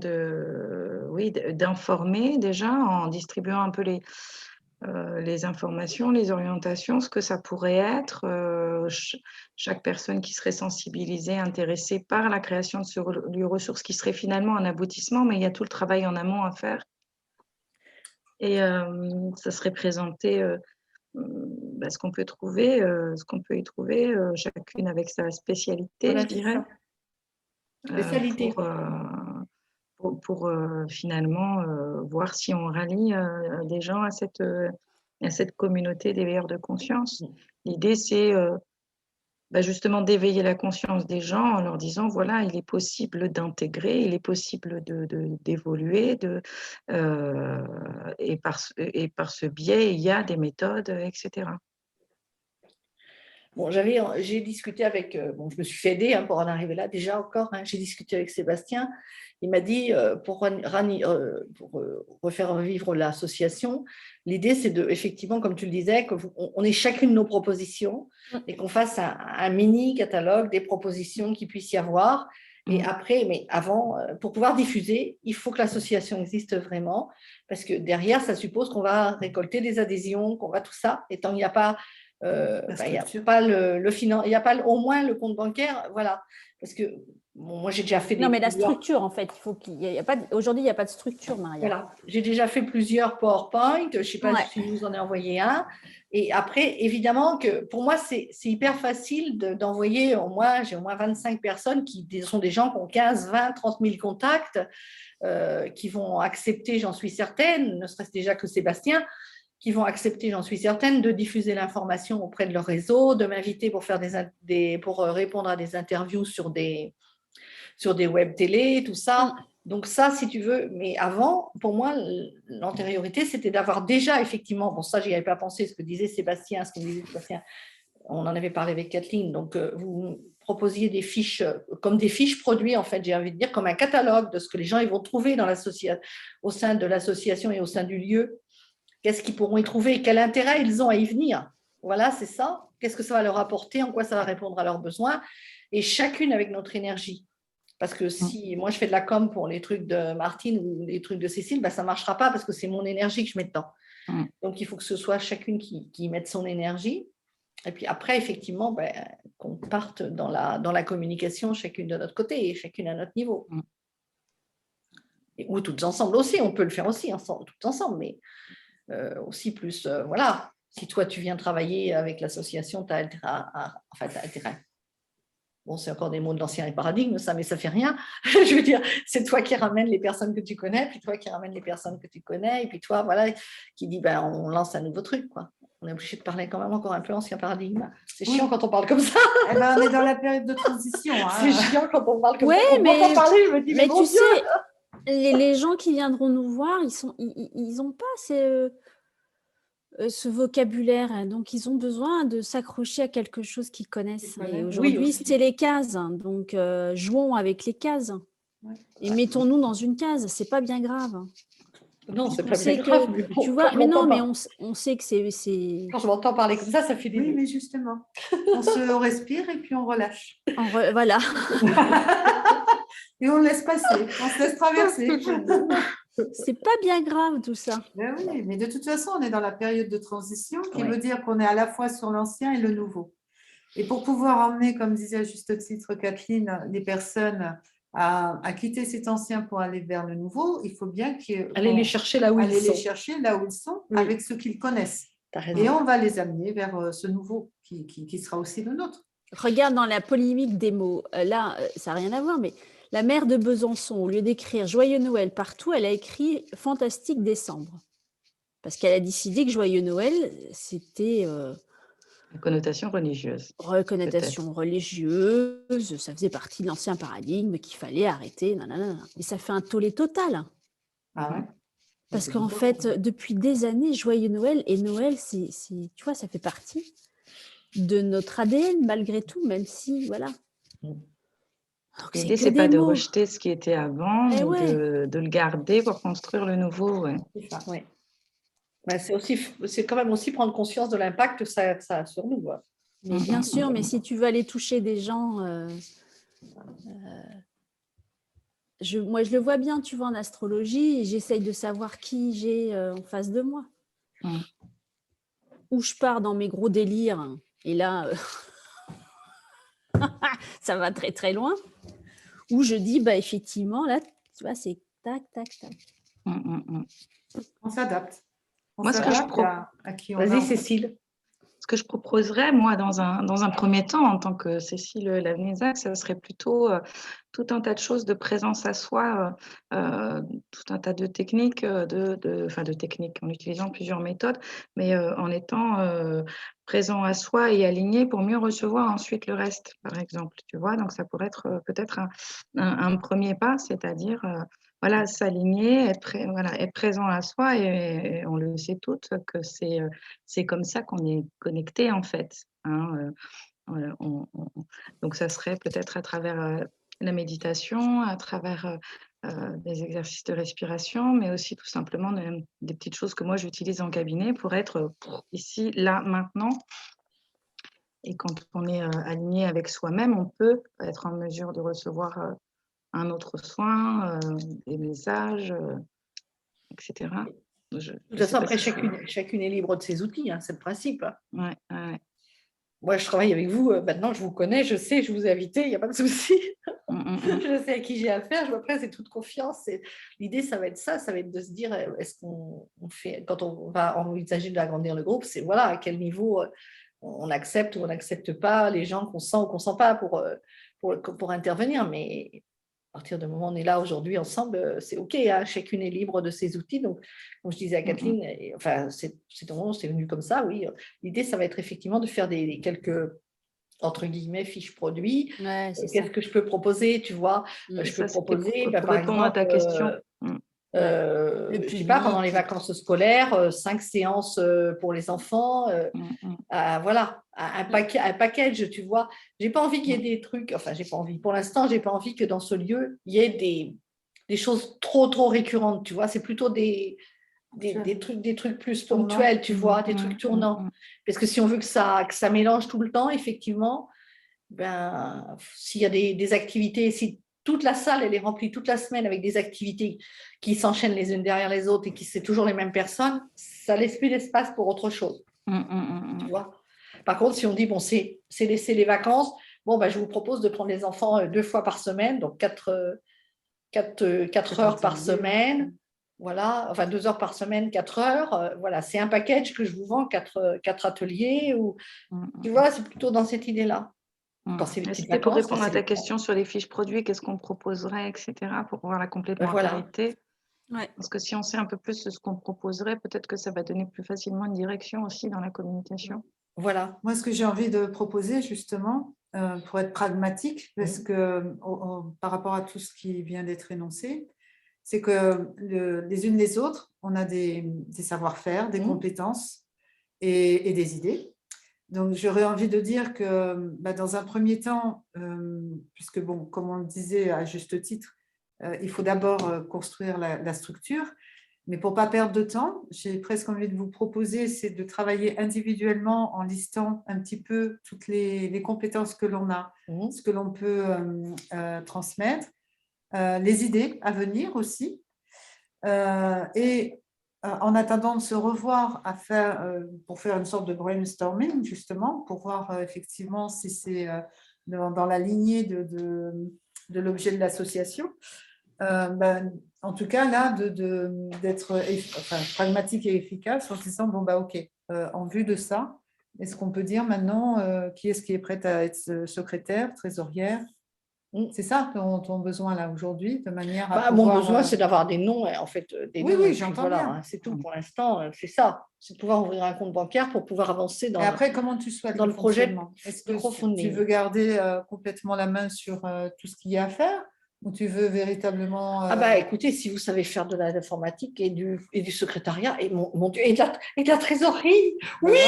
d'informer déjà, en distribuant un peu les informations, les orientations, ce que ça pourrait être. Chaque personne qui serait sensibilisée, intéressée par la création de ce lieu ressource qui serait finalement un aboutissement, mais il y a tout le travail en amont à faire. Et ça serait présenté ce qu'on peut y trouver, chacune avec sa spécialité, voilà, je dirais. Spécialité. Pour finalement voir si on rallie des gens à cette communauté d'éveilleurs de conscience. L'idée, c'est justement d'éveiller la conscience des gens en leur disant, voilà, il est possible d'intégrer, il est possible d'évoluer, et par ce biais, il y a des méthodes, etc. Bon, j'ai discuté avec, je me suis fait aider pour en arriver là déjà encore, j'ai discuté avec Sébastien, il m'a dit pour refaire vivre l'association, l'idée c'est effectivement, comme tu le disais, qu'on ait chacune nos propositions et qu'on fasse un mini catalogue des propositions qu'il puisse y avoir. Et après, mais avant, pour pouvoir diffuser, il faut que l'association existe vraiment, parce que derrière, ça suppose qu'on va récolter des adhésions, qu'on va tout ça, et tant qu'il n'y a pas il n'y a pas il n'y a pas au moins le compte bancaire, voilà. Parce que Bon, moi, j'ai déjà fait Non, mais la plusieurs. structure, en fait, il faut qu'il y a pas. Aujourd'hui, il n'y a pas de structure, Maria. Voilà, j'ai déjà fait plusieurs PowerPoint. Je ne sais pas Ouais. si je vous en ai envoyé un. Et après, évidemment, que pour moi, c'est hyper facile d'envoyer. J'ai au moins 25 personnes qui sont des gens qui ont 15, 20, 30 000 contacts, qui vont accepter, j'en suis certaine, ne serait-ce déjà que Sébastien, qui vont accepter, j'en suis certaine, de diffuser l'information auprès de leur réseau, de m'inviter pour pour répondre à des interviews sur des web télé, tout ça. Donc ça, si tu veux, mais avant, pour moi, l'antériorité, c'était d'avoir déjà, effectivement, bon, ça, j'y avais pas pensé, ce que disait Sébastien, on en avait parlé avec Kathleen, donc vous proposiez des fiches, comme des fiches produits, en fait, j'ai envie de dire, comme un catalogue de ce que les gens ils vont trouver au sein de l'association et au sein du lieu. Qu'est-ce qu'ils pourront y trouver? Quel intérêt ils ont à y venir? Voilà, c'est ça. Qu'est-ce que ça va leur apporter? En quoi ça va répondre à leurs besoins? Et chacune avec notre énergie. Parce que si moi je fais de la com pour les trucs de Martine ou les trucs de Cécile, ça ne marchera pas parce que c'est mon énergie que je mets dedans. Donc il faut que ce soit chacune qui mette son énergie. Et puis après, effectivement, qu'on parte dans la communication, chacune de notre côté et chacune à notre niveau. Ou toutes ensemble aussi, on peut le faire aussi, toutes ensemble, mais aussi plus, voilà. Si toi, tu viens travailler avec l'association, tu as intérêt. Bon, c'est encore des mots de l'ancien paradigme, ça, mais ça fait rien. Je veux dire, c'est toi qui ramènes les personnes que tu connais, puis toi qui ramènes les personnes que tu connais, et puis toi, voilà, qui dit, on lance un nouveau truc, quoi. On est obligé de parler quand même encore un peu ancien paradigme. C'est chiant quand on parle comme ça. On est dans la période de transition. C'est chiant quand on parle comme ça. Mais en parler, je me dis, mais tu sais, les gens qui viendront nous voir, ils ont pas ce vocabulaire, hein, donc ils ont besoin de s'accrocher à quelque chose qu'ils connaissent. Et aujourd'hui, c'est les cases, donc jouons avec les cases. Et mettons-nous dans une case, c'est pas bien grave. Non, c'est pas bien grave. Mais tu vois, mais non, mais on sait que c'est. Quand je m'entends parler comme ça fait des. Oui, mais justement, on respire et puis on relâche. Voilà. Et on laisse passer, on se laisse traverser. C'est pas bien grave tout ça. Ben oui, mais de toute façon, on est dans la période de transition qui veut dire qu'on est à la fois sur l'ancien et le nouveau. Et pour pouvoir emmener, comme disait à juste titre Kathleen, les personnes à quitter cet ancien pour aller vers le nouveau, il faut bien aller les chercher là où ils sont, avec ce qu'ils connaissent. Et on va les amener vers ce nouveau qui sera aussi le nôtre. Regarde dans la polémique des mots, là, ça n'a rien à voir, mais la maire de Besançon, au lieu d'écrire Joyeux Noël partout, elle a écrit Fantastique décembre. Parce qu'elle a décidé que Joyeux Noël, c'était... connotation religieuse. Connotation religieuse, ça faisait partie de l'ancien paradigme qu'il fallait arrêter. Nanana. Et ça fait un tollé total. Ah ouais. Parce qu'en fait, depuis des années, Joyeux Noël et Noël, tu vois, ça fait partie de notre ADN malgré tout, même si, voilà. L'idée, c'est pas de rejeter ce qui était avant, mais de le garder pour construire le nouveau. Ouais. C'est ça, oui. C'est quand même aussi prendre conscience de l'impact que ça a sur nous. Mais bien sûr, mais si tu veux aller toucher des gens, moi je le vois bien, tu vois, en astrologie, j'essaye de savoir qui j'ai en face de moi. Où je pars dans mes gros délires, et là, ça va très très loin. Où je dis, effectivement, là, tu vois, c'est tac, tac, tac. On s'adapte. Moi, à qui on Vas-y, Cécile. Ce que je proposerais, moi, dans un premier temps, en tant que Cécile Lavenézac, ça serait plutôt tout un tas de choses de présence à soi, tout un tas de techniques, de techniques, en utilisant plusieurs méthodes, mais en étant présent à soi et aligné pour mieux recevoir ensuite le reste, par exemple. Tu vois, donc ça pourrait être peut-être un premier pas, c'est-à-dire voilà, s'aligner, être présent à soi, et on le sait toutes que c'est comme ça qu'on est connecté en fait. Donc ça serait peut-être à travers la méditation, à travers des exercices de respiration, mais aussi tout simplement des petites choses que moi j'utilise en cabinet pour être ici, là, maintenant. Et quand on est aligné avec soi-même, on peut être en mesure de recevoir un autre soin, des messages, etc. De toute façon, après, chacune est libre de ses outils, c'est le principe. Ouais. Moi, je travaille avec vous, maintenant je vous connais, je sais, je vous ai invité, il n'y a pas de souci. Je sais à qui j'ai affaire. Après, c'est toute confiance. L'idée, ça va être ça. Ça va être de se dire, est-ce qu'on fait, quand on va envisager d'agrandir le groupe, c'est voilà, à quel niveau on accepte ou on n'accepte pas les gens qu'on sent ou qu'on ne sent pas pour intervenir. Mais à partir du moment où on est là aujourd'hui ensemble, c'est OK. Hein, chacune est libre de ses outils. Donc, comme je disais à Kathleen, enfin, c'est venu comme ça, oui. L'idée, ça va être effectivement de faire quelques, entre guillemets, fiches produits. Ouais, Qu'est-ce que je peux proposer, tu vois? Je peux proposer, pour par répondre à ta exemple, question. je sais pas, pendant les vacances scolaires, 5 séances pour les enfants. Voilà, un package, tu vois. J'ai pas envie qu'il y ait des trucs, enfin, j'ai pas envie. Pour l'instant, j'ai pas envie que dans ce lieu, il y ait des choses trop récurrentes, tu vois. C'est plutôt des trucs plus ponctuels, tu vois, des trucs tournants. Parce que si on veut que ça mélange tout le temps, effectivement, ben, s'il y a des activités, si toute la salle elle est remplie toute la semaine avec des activités qui s'enchaînent les unes derrière les autres et qui c'est toujours les mêmes personnes, ça laisse plus d'espace pour autre chose. Tu vois. Par contre, si on dit bon, c'est laisser les vacances, bon, ben, je vous propose de prendre les enfants 2 fois par semaine, donc 4 heures par semaine. Voilà, enfin 2 heures par semaine, 4 heures. Voilà, c'est un package que je vous vends, 4 ateliers. Ou, tu vois, c'est plutôt dans cette idée-là. Quand c'est les petites C'était pour vacances, répondre à ta question sur les fiches produits, qu'est-ce qu'on proposerait, etc., pour voir la complémentarité. Ouais. Parce que si on sait un peu plus ce qu'on proposerait, peut-être que ça va donner plus facilement une direction aussi dans la communication. Voilà. Moi, ce que j'ai envie de proposer, justement, pour être pragmatique, parce que par rapport à tout ce qui vient d'être énoncé, c'est que les unes les autres, on a des savoir-faire, des compétences et des idées. Donc, j'aurais envie de dire que dans un premier temps, puisque, bon, comme on le disait à juste titre, il faut d'abord construire la structure. Mais pour ne pas perdre de temps, j'ai presque envie de vous proposer, c'est de travailler individuellement en listant un petit peu toutes les compétences que l'on a, ce que l'on peut transmettre, les idées à venir aussi. Et en attendant de se revoir pour faire une sorte de brainstorming, justement, pour voir effectivement si c'est dans la lignée de l'objet de l'association. En tout cas, là, d'être pragmatique et efficace en se disant, bon, OK, en vue de ça, est-ce qu'on peut dire maintenant qui est-ce qui est prêt à être secrétaire, trésorière? C'est ça ton besoin là aujourd'hui, de manière à Mon pouvoir… besoin, c'est d'avoir des noms, en fait. Des noms, Oui, j'entends bien. Hein, c'est tout pour l'instant, c'est ça. C'est de pouvoir ouvrir un compte bancaire pour pouvoir avancer dans, et après, comment tu souhaites dans le projet. Est-ce que tu veux garder complètement la main sur tout ce qu'il y a à faire ou tu veux véritablement… Écoutez, si vous savez faire de l'informatique et du secrétariat, et mon Dieu, et de la trésorerie, oui,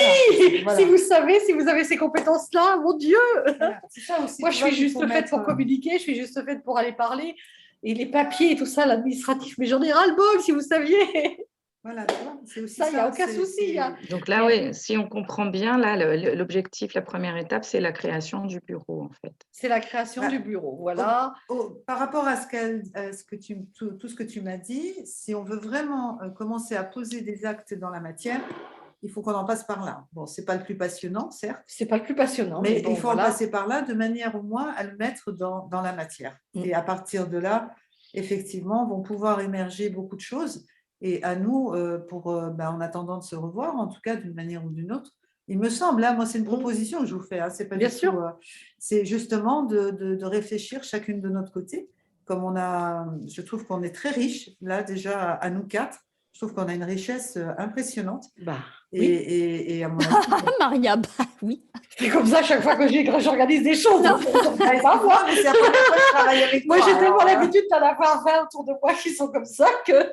voilà. Si vous avez ces compétences-là, mon Dieu. Voilà, c'est ça aussi. Moi, je suis juste faite pour communiquer, je suis juste faite pour aller parler. Et les papiers et tout ça, l'administratif, mais j'en ai ras-le-bol, si vous saviez. Voilà, c'est aussi ça, il n'y a aucun souci. Donc là, oui, si on comprend bien, là, l'objectif, la première étape, c'est la création du bureau, en fait. C'est la création du bureau, voilà. Par rapport à tout ce que tu m'as dit, si on veut vraiment commencer à poser des actes dans la matière, il faut qu'on en passe par là. Bon, ce n'est pas le plus passionnant, certes. Ce n'est pas le plus passionnant. Mais il faut en passer par là de manière au moins à le mettre dans la matière. Et à partir de là, effectivement, vont pouvoir émerger beaucoup de choses. Et à nous, en attendant de se revoir, en tout cas d'une manière ou d'une autre, il me semble, moi c'est une proposition que je vous fais, c'est pas Bien du sûr. tout, c'est justement de réfléchir chacune de notre côté. Comme je trouve qu'on est très riche, là déjà à nous 4, je trouve qu'on a une richesse impressionnante. Et à mon avis, Maria, oui. C'est comme ça chaque fois que j'organise des choses. Non, c'est pas moi, mais c'est la première fois que je travaille avec toi. Moi, j'ai tellement l'habitude d'en avoir 20 autour de moi qui sont comme ça que…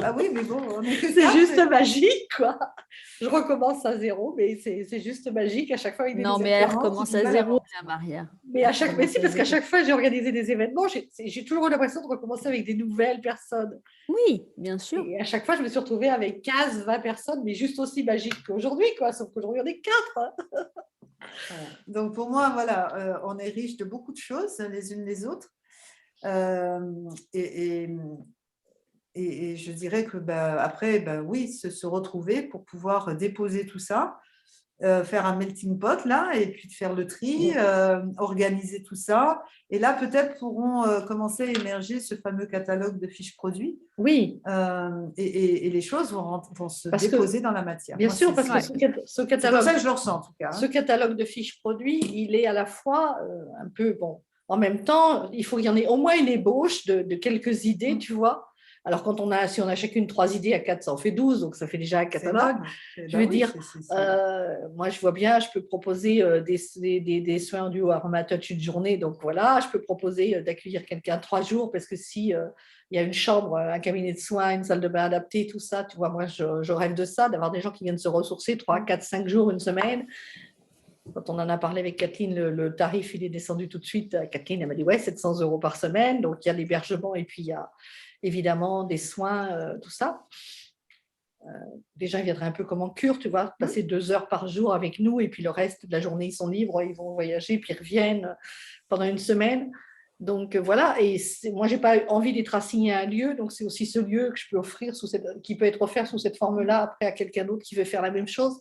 Ah oui, mais bon, c'est juste magique, quoi. Je recommence à zéro, mais c'est juste magique à chaque fois. Non, mais elle recommence à zéro, la Maria. Mais parce qu'à chaque fois j'ai organisé des événements, j'ai toujours eu l'impression de recommencer avec des nouvelles personnes. Oui, bien sûr. Et à chaque fois, je me suis retrouvée avec 15, 20 personnes, mais juste aussi magiques qu'aujourd'hui, quoi. Sauf qu'aujourd'hui, on est 4. Voilà. Donc pour moi, voilà, on est riche de beaucoup de choses, les unes les autres. Et je dirais que après, oui, se retrouver pour pouvoir déposer tout ça faire un melting pot là, et puis de faire le tri, organiser tout ça. Et là, peut-être pourront commencer à émerger ce fameux catalogue de fiches produits. Oui, Et les choses vont se Parce que- déposer dans la matière. bien Moi, sûr, parce que ouais. ce c'est comme catalogue, ça que je le ressens en tout cas. ce catalogue de fiches produits, il est à la fois un peu bon. En même temps, il faut qu'il y en ait au moins une ébauche de quelques idées, tu vois. Alors, si on a chacune 3 idées à 4, ça en fait 12, donc ça fait déjà un C'est catalogue. énorme. Je veux dire, moi, je vois bien, je peux proposer des soins en duo aromatouch une journée. Donc, voilà, je peux proposer d'accueillir quelqu'un 3 jours parce que si il y a une chambre, un cabinet de soins, une salle de bain adaptée, tout ça, tu vois, moi, je rêve de ça, d'avoir des gens qui viennent se ressourcer 3, 4, 5 jours, une semaine. Quand on en a parlé avec Kathleen, le tarif, il est descendu tout de suite. Kathleen, elle m'a dit, ouais, 700 € par semaine. Donc, il y a l'hébergement et puis il y a évidemment des soins, tout ça. Les gens viendraient un peu comme en cure, tu vois, passer 2 heures par jour avec nous et puis le reste de la journée, ils sont libres, ils vont voyager, puis ils reviennent pendant une semaine. Donc voilà, et moi, je n'ai pas envie d'être assigné à un lieu, donc c'est aussi ce lieu que je peux offrir, qui peut être offert sous cette forme-là après à quelqu'un d'autre qui veut faire la même chose.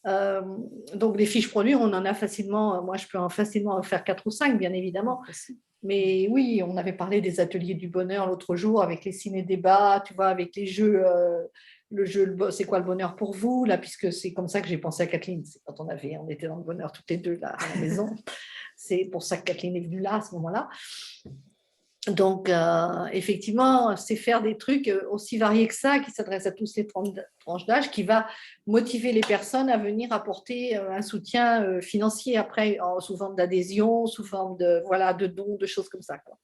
Donc les fiches produits, on en a facilement, moi je peux facilement en faire 4 ou 5, bien évidemment. Mais oui, on avait parlé des ateliers du bonheur l'autre jour avec les ciné-débats, tu vois, avec les jeux, le jeu c'est quoi le bonheur pour vous, là, puisque c'est comme ça que j'ai pensé à Kathleen, c'est quand on était dans le bonheur toutes les deux là à la maison. C'est pour ça que Kathleen est venue là à ce moment-là. Donc, effectivement, c'est faire des trucs aussi variés que ça, qui s'adressent à tous les tranches d'âge, qui va motiver les personnes à venir apporter un soutien financier après, sous forme d'adhésion, sous forme de dons, de choses comme ça, quoi.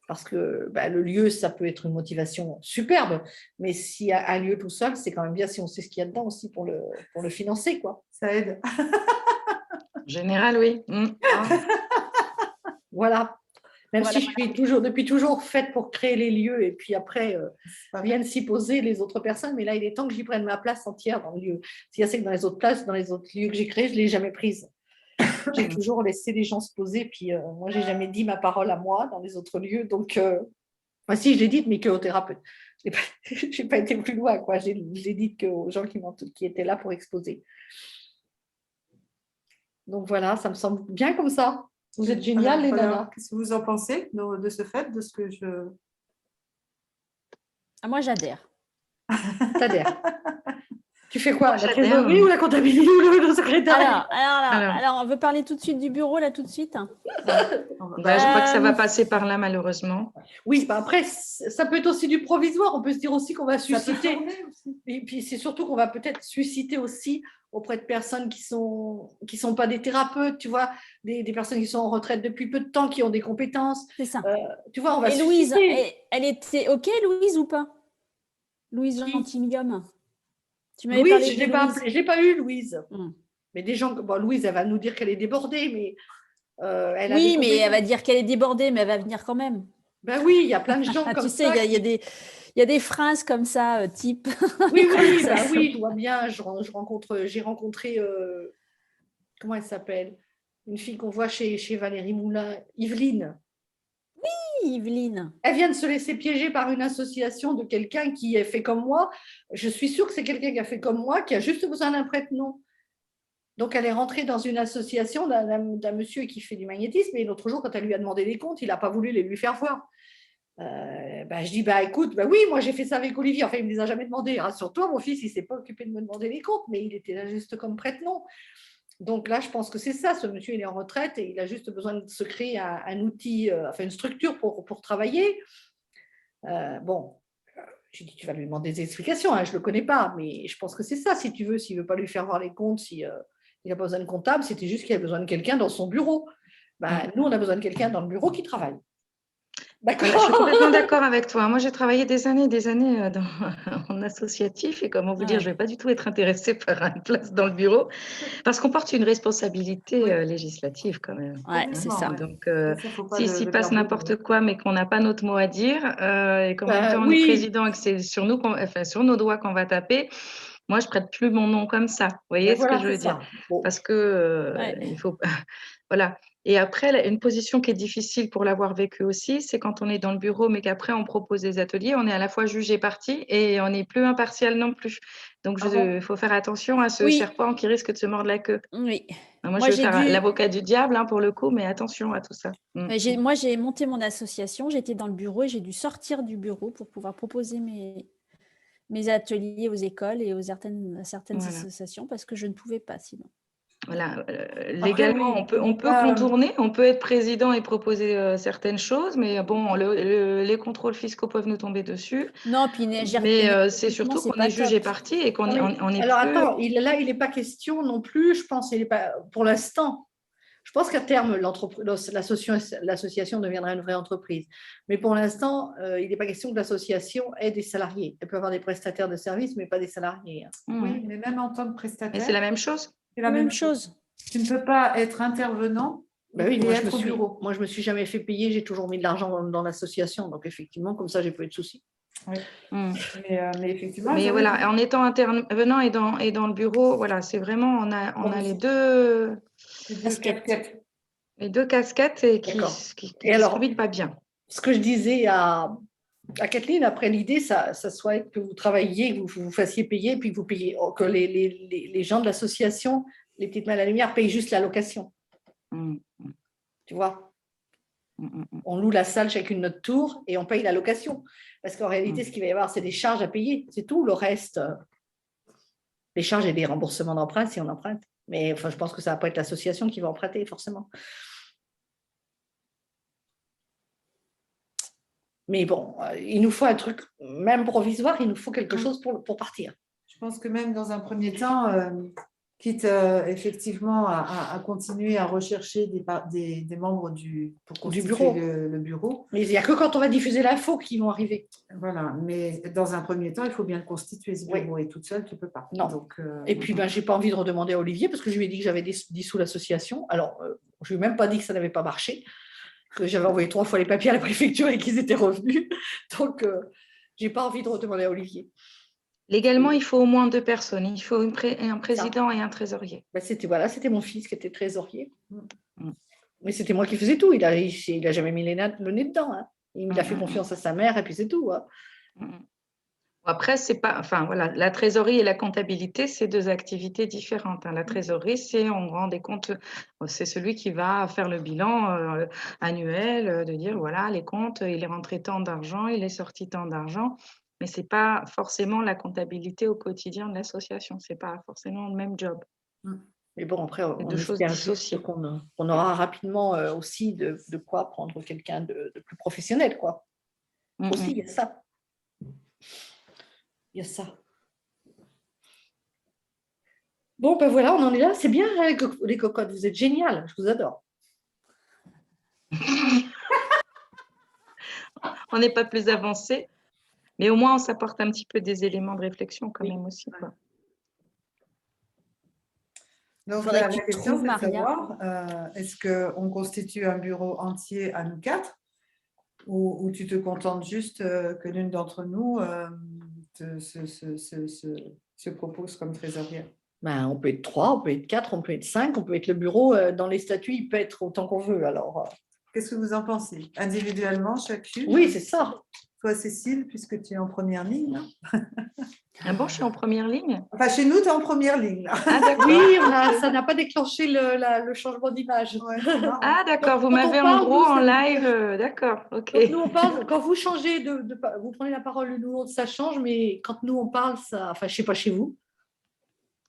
Parce que le lieu, ça peut être une motivation superbe, mais s'il y a un lieu tout seul, c'est quand même bien si on sait ce qu'il y a dedans aussi pour le financer, quoi. Ça aide. En général, oui. Voilà. Même Voilà. si je suis depuis toujours faite pour créer les lieux et puis après viennent s'y poser les autres personnes, mais là il est temps que j'y prenne ma place entière dans le lieu. Ce qu'il y a, c'est que dans les autres places, dans les autres lieux que j'ai créés, je ne l'ai jamais prise. J'ai toujours laissé les gens se poser, puis moi je n'ai jamais dit ma parole à moi dans les autres lieux. Donc, si je l'ai dite, mais qu'aux thérapeutes. Je n'ai pas été plus loin, quoi. Je l'ai dit qu'aux gens qui étaient là pour exposer. Donc voilà, ça me semble bien comme ça. Vous êtes géniales, les nanas. Qu'est-ce que vous en pensez de ce fait, de ce que je... Ah, moi, j'adhère. T'adhères. Tu fais quoi? La J'adhère. trésorerie ou la comptabilité ou le secrétariat? Alors, on veut parler tout de suite du bureau, là, tout de suite. Je crois que ça va passer par là, malheureusement. Oui, après, ça peut être aussi du provisoire. On peut se dire aussi qu'on va Ça peut susciter. tourner aussi. Et puis, c'est surtout qu'on va peut-être susciter aussi auprès de personnes qui sont pas des thérapeutes, tu vois, des personnes qui sont en retraite depuis peu de temps, qui ont des compétences. C'est ça. Tu vois, on va Et Louise, susciter. elle était OK, Louise, ou pas? Louise Qui? Gentilium. Tu m'avais Louise, parlé je de ne l'ai pas Louise. appelée, je l'ai pas eu, Louise. Hmm. Mais des gens, bon, Louise, elle va nous dire qu'elle est débordée, mais elle a Oui, des mais elle va compétences. dire qu'elle est débordée, mais elle va venir quand même. Ben oui, il y a plein de gens Ah, comme tu sais, ça. il y a des phrases comme ça, type. Oui, je vois bien. J'ai rencontré, comment elle s'appelle? Une fille qu'on voit chez Valérie Moulin, Yveline. Yveline. Elle vient de se laisser piéger par une association de quelqu'un qui a fait comme moi. Je suis sûre que c'est quelqu'un qui a fait comme moi, qui a juste besoin d'un prête-nom. Donc, elle est rentrée dans une association d'un monsieur qui fait du magnétisme. Et l'autre jour, quand elle lui a demandé des comptes, il n'a pas voulu les lui faire voir. Je dis, écoute, oui, moi j'ai fait ça avec Olivier. Enfin, il ne me les a jamais demandé. Rassure-toi, mon fils, il ne s'est pas occupé de me demander les comptes, mais il était là juste comme prête-nom. Donc là, je pense que c'est ça. Ce monsieur, il est en retraite et il a juste besoin de se créer un outil, une structure pour travailler. J'ai dit, tu vas lui demander des explications. Je ne le connais pas, mais je pense que c'est ça. Si tu veux, s'il ne veut pas lui faire voir les comptes, s'il n'a pas besoin de comptable, c'était juste qu'il a besoin de quelqu'un dans son bureau. Nous, on a besoin de quelqu'un dans le bureau qui travaille. D'accord. Je suis complètement d'accord avec toi. Moi, j'ai travaillé des années en associatif et comment vous dire, je ne vais pas du tout être intéressée par une place dans le bureau parce qu'on porte une responsabilité législative quand même. Ouais, c'est ça. Donc, s'il passe n'importe quoi, mais qu'on n'a pas notre mot à dire et qu'en même temps on est président et que c'est sur nos doigts qu'on va taper, moi, je prête plus mon nom comme ça. Vous voyez ce que je veux dire? Parce que il faut, voilà. Et après, une position qui est difficile pour l'avoir vécu aussi, c'est quand on est dans le bureau, mais qu'après on propose des ateliers, on est à la fois juge et partie et on n'est plus impartial non plus. Donc, Ah bon? il faut faire attention à ce Oui, serpent qui risque de se mordre la queue. oui. Moi, Moi, je vais j'ai faire dû, l'avocat du diable pour le coup, mais attention à tout ça. moi, j'ai monté mon association, j'étais dans le bureau et j'ai dû sortir du bureau pour pouvoir proposer mes ateliers aux écoles et à certaines Voilà. associations parce que je ne pouvais pas sinon. Voilà, Après, légalement, oui, on peut contourner, on peut être président et proposer certaines choses, mais bon, les contrôles fiscaux peuvent nous tomber dessus. Non, puis Mais c'est énergétiquement, surtout c'est qu'on pas est juge top. et partie et qu'on Non, mais on est alors plus. attends, là, il n'est pas question non plus, je pense, il est pas, pour l'instant. Je pense qu'à terme, l'association deviendra une vraie entreprise. Mais pour l'instant, il n'est pas question que l'association ait des salariés. Elle peut avoir des prestataires de services, mais pas des salariés. oui, mais même en tant que Mais prestataire, c'est la même chose. c'est la même chose. chose. Tu ne peux pas être intervenant Ben oui, et être au bureau. moi, je me suis jamais fait payer, j'ai toujours mis de l'argent dans l'association. Donc, effectivement, comme ça, j'ai pas eu de soucis. Oui. Mm. Mais effectivement, Mais voilà, en étant intervenant et dans le bureau, voilà, c'est vraiment, on a les deux casquettes et D'accord. qui Et alors, combinent pas bien. ce que je disais à Kathleen, après l'idée, ça soit que vous travailliez, que vous fassiez payer, puis que vous payiez, que les gens de l'association, les petites mains à la lumière, payent juste la location. Mm. Tu vois, Mm. on loue la salle chacune notre tour et on paye la location. Parce qu'en réalité, ce qu'il va y avoir, c'est des charges à payer. C'est tout. Le reste, les charges et des remboursements d'emprunt si on emprunte. Mais enfin, je pense que ça va pas être l'association qui va emprunter, forcément. Mais bon, il nous faut un truc, même provisoire, il nous faut quelque chose pour partir. Je pense que même dans un premier temps, quitte effectivement à continuer à rechercher des membres pour constituer bureau. le bureau. Mais il n'y a que quand on va diffuser l'info qu'ils vont arriver. Voilà, mais dans un premier temps, il faut bien le constituer, ce bureau. Et toute seule, tu ne peux pas. Non. Donc, et puis, je n'ai pas envie de redemander à Olivier parce que je lui ai dit que j'avais dissous l'association. Alors, je ne lui ai même pas dit que ça n'avait pas marché, que j'avais envoyé 3 fois les papiers à la préfecture et qu'ils étaient revenus. Donc, je n'ai pas envie de redemander à Olivier. Légalement, il faut au moins 2 personnes. Il faut un président et un trésorier. C'était mon fils qui était trésorier. Mais c'était moi qui faisais tout. Il n'a jamais mis le nez dedans. Hein. Il a fait confiance à sa mère et puis c'est tout. Hein. Après, c'est pas, enfin voilà, la trésorerie et la comptabilité, c'est 2 activités différentes. La trésorerie, on rend des comptes, c'est celui qui va faire le bilan annuel, de dire voilà, les comptes, il est rentré tant d'argent, il est sorti tant d'argent, mais c'est pas forcément la comptabilité au quotidien de l'association, c'est pas forcément le même job. Mais bon, après, on espère juste qu'on aura rapidement aussi de quoi prendre quelqu'un de plus professionnel, quoi. Aussi, il y a ça. Il y a ça. Bon, ben voilà, on en est là. C'est bien, les cocottes. Vous êtes géniales. Je vous adore. On n'est pas plus avancé, mais au moins, on s'apporte un petit peu des éléments de réflexion quand même aussi, quoi. Donc, la question, c'est de savoir, est-ce qu'on constitue un bureau entier à nous 4 ou tu te contentes juste que l'une d'entre nous se propose comme trésorière? Ben, on peut être 3, on peut être 4, on peut être 5, on peut être le bureau. Dans les statuts, il peut être autant qu'on veut. Alors, qu'est-ce que vous en pensez? Individuellement, chacune? Oui, c'est ça. Toi, Cécile, puisque tu es en première ligne. Ah bon, je suis en première ligne? Enfin, chez nous, tu es en première ligne. Ah, d'accord. Oui, ça n'a pas déclenché le changement d'image. Ouais, ah, d'accord, vous Quand m'avez on en parle, gros nous, en ça- live, d'accord, ok. Donc, nous, on parle, quand vous changez vous prenez la parole l'une ou l'autre, ça change, mais quand nous, on parle, ça. Enfin, je ne sais pas chez vous.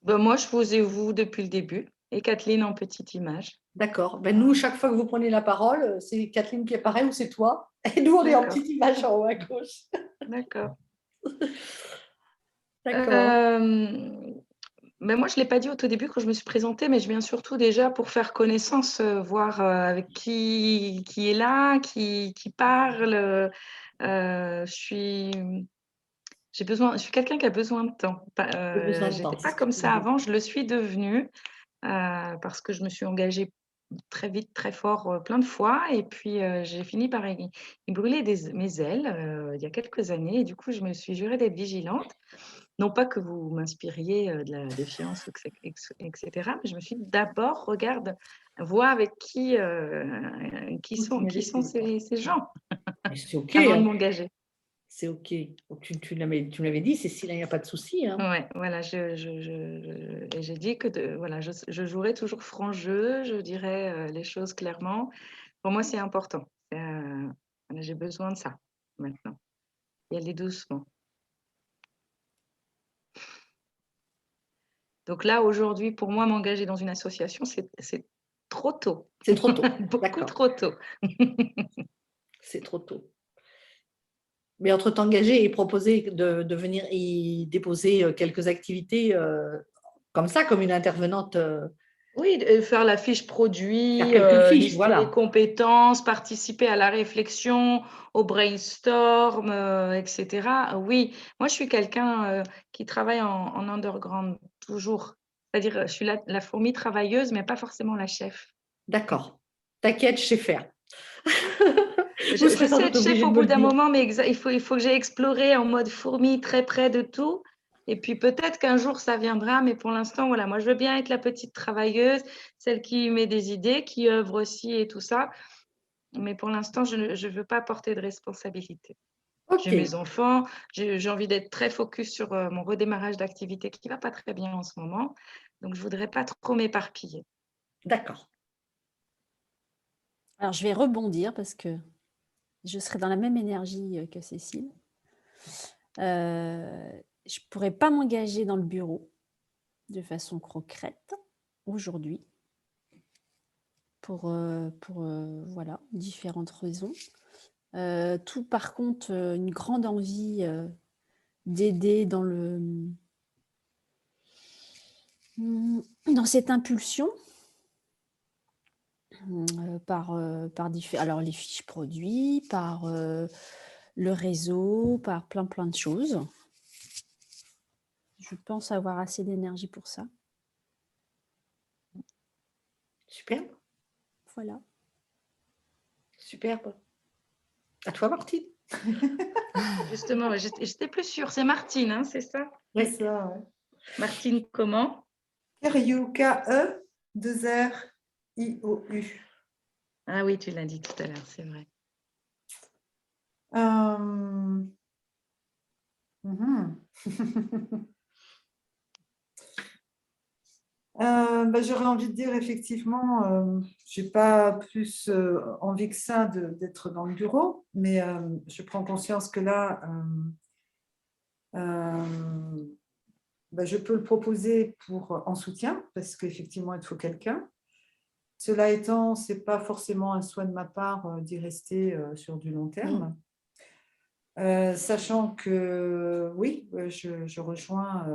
Ben, moi, je vous ai vous depuis le début et Kathleen en petite image. D'accord. Ben, nous, chaque fois que vous prenez la parole, c'est Kathleen qui apparaît ou c'est toi. Et nous, on est en petite image en haut à gauche. D'accord. D'accord. Mais moi, je ne l'ai pas dit au tout début quand je me suis présentée, mais je viens surtout déjà pour faire connaissance, voir avec qui est là, qui parle. Je suis quelqu'un qui a besoin de temps. Je n'étais pas comme ça avant, je le suis devenue parce que je me suis engagée très vite, très fort, plein de fois. Et puis, j'ai fini par y brûler mes ailes il y a quelques années. Et du coup, je me suis jurée d'être vigilante. non pas que vous m'inspiriez de la défiance, etc. Mais je me suis dit, d'abord, regarde, vois avec qui Oui, sont ces gens mais c'est OK, avant de hein, m'engager. c'est OK. Donc, tu me l'avais dit, Cécile, il n'y a pas de souci. Hein. Ouais, voilà, et j'ai dit que voilà, je jouerai toujours franc jeu, je dirais les choses clairement. Pour moi, c'est important. Voilà, j'ai besoin de ça maintenant. Y aller doucement. Donc là, aujourd'hui, pour moi, m'engager dans une association, c'est trop tôt. C'est trop tôt. Beaucoup D'accord, trop tôt. c'est trop tôt. Mais entre t'engager et proposer de venir y déposer quelques activités comme ça, comme une intervenante, Oui, faire la fiche produit, faire quelques fiches, lister les voilà. compétences, participer à la réflexion, au brainstorm, etc. Oui, moi, je suis quelqu'un qui travaille en underground, toujours. C'est-à-dire, je suis la fourmi travailleuse, mais pas forcément la chef. D'accord. T'inquiète, je sais faire. Je Vous serez sans sais doute être chef obligé au de me bout le d'un dire. moment, mais il faut que j'ai exploré en mode fourmi, très près de tout. Et puis peut-être qu'un jour ça viendra, mais pour l'instant, voilà, moi je veux bien être la petite travailleuse, celle qui met des idées, qui œuvre aussi et tout ça. Mais pour l'instant, je ne veux pas porter de responsabilité. OK, J'ai mes enfants, j'ai envie d'être très focus sur mon redémarrage d'activité qui ne va pas très bien en ce moment. Donc je ne voudrais pas trop m'éparpiller. d'accord. Alors, je vais rebondir parce que je serai dans la même énergie que Cécile. Je ne pourrais pas m'engager dans le bureau de façon concrète aujourd'hui pour voilà, différentes raisons. Tout par contre, une grande envie d'aider dans cette impulsion par alors les fiches produits, par le réseau, par plein de choses. Je pense avoir assez d'énergie pour ça. Superbe, Voilà. superbe. À toi, Martine. Justement, j'étais plus sûre. C'est Martine, hein, c'est ça? Oui. C'est ça, ouais. Martine, comment? Keriou, K-E-2-R-I-O-U. Ah oui, tu l'as dit tout à l'heure, c'est vrai. J'aurais envie de dire effectivement, je n'ai pas plus envie que ça d'être dans le bureau, mais je prends conscience que là, je peux le proposer en soutien, parce qu'effectivement, il te faut quelqu'un. Cela étant, ce n'est pas forcément un souhait de ma part d'y rester sur du long terme. Sachant que oui, je rejoins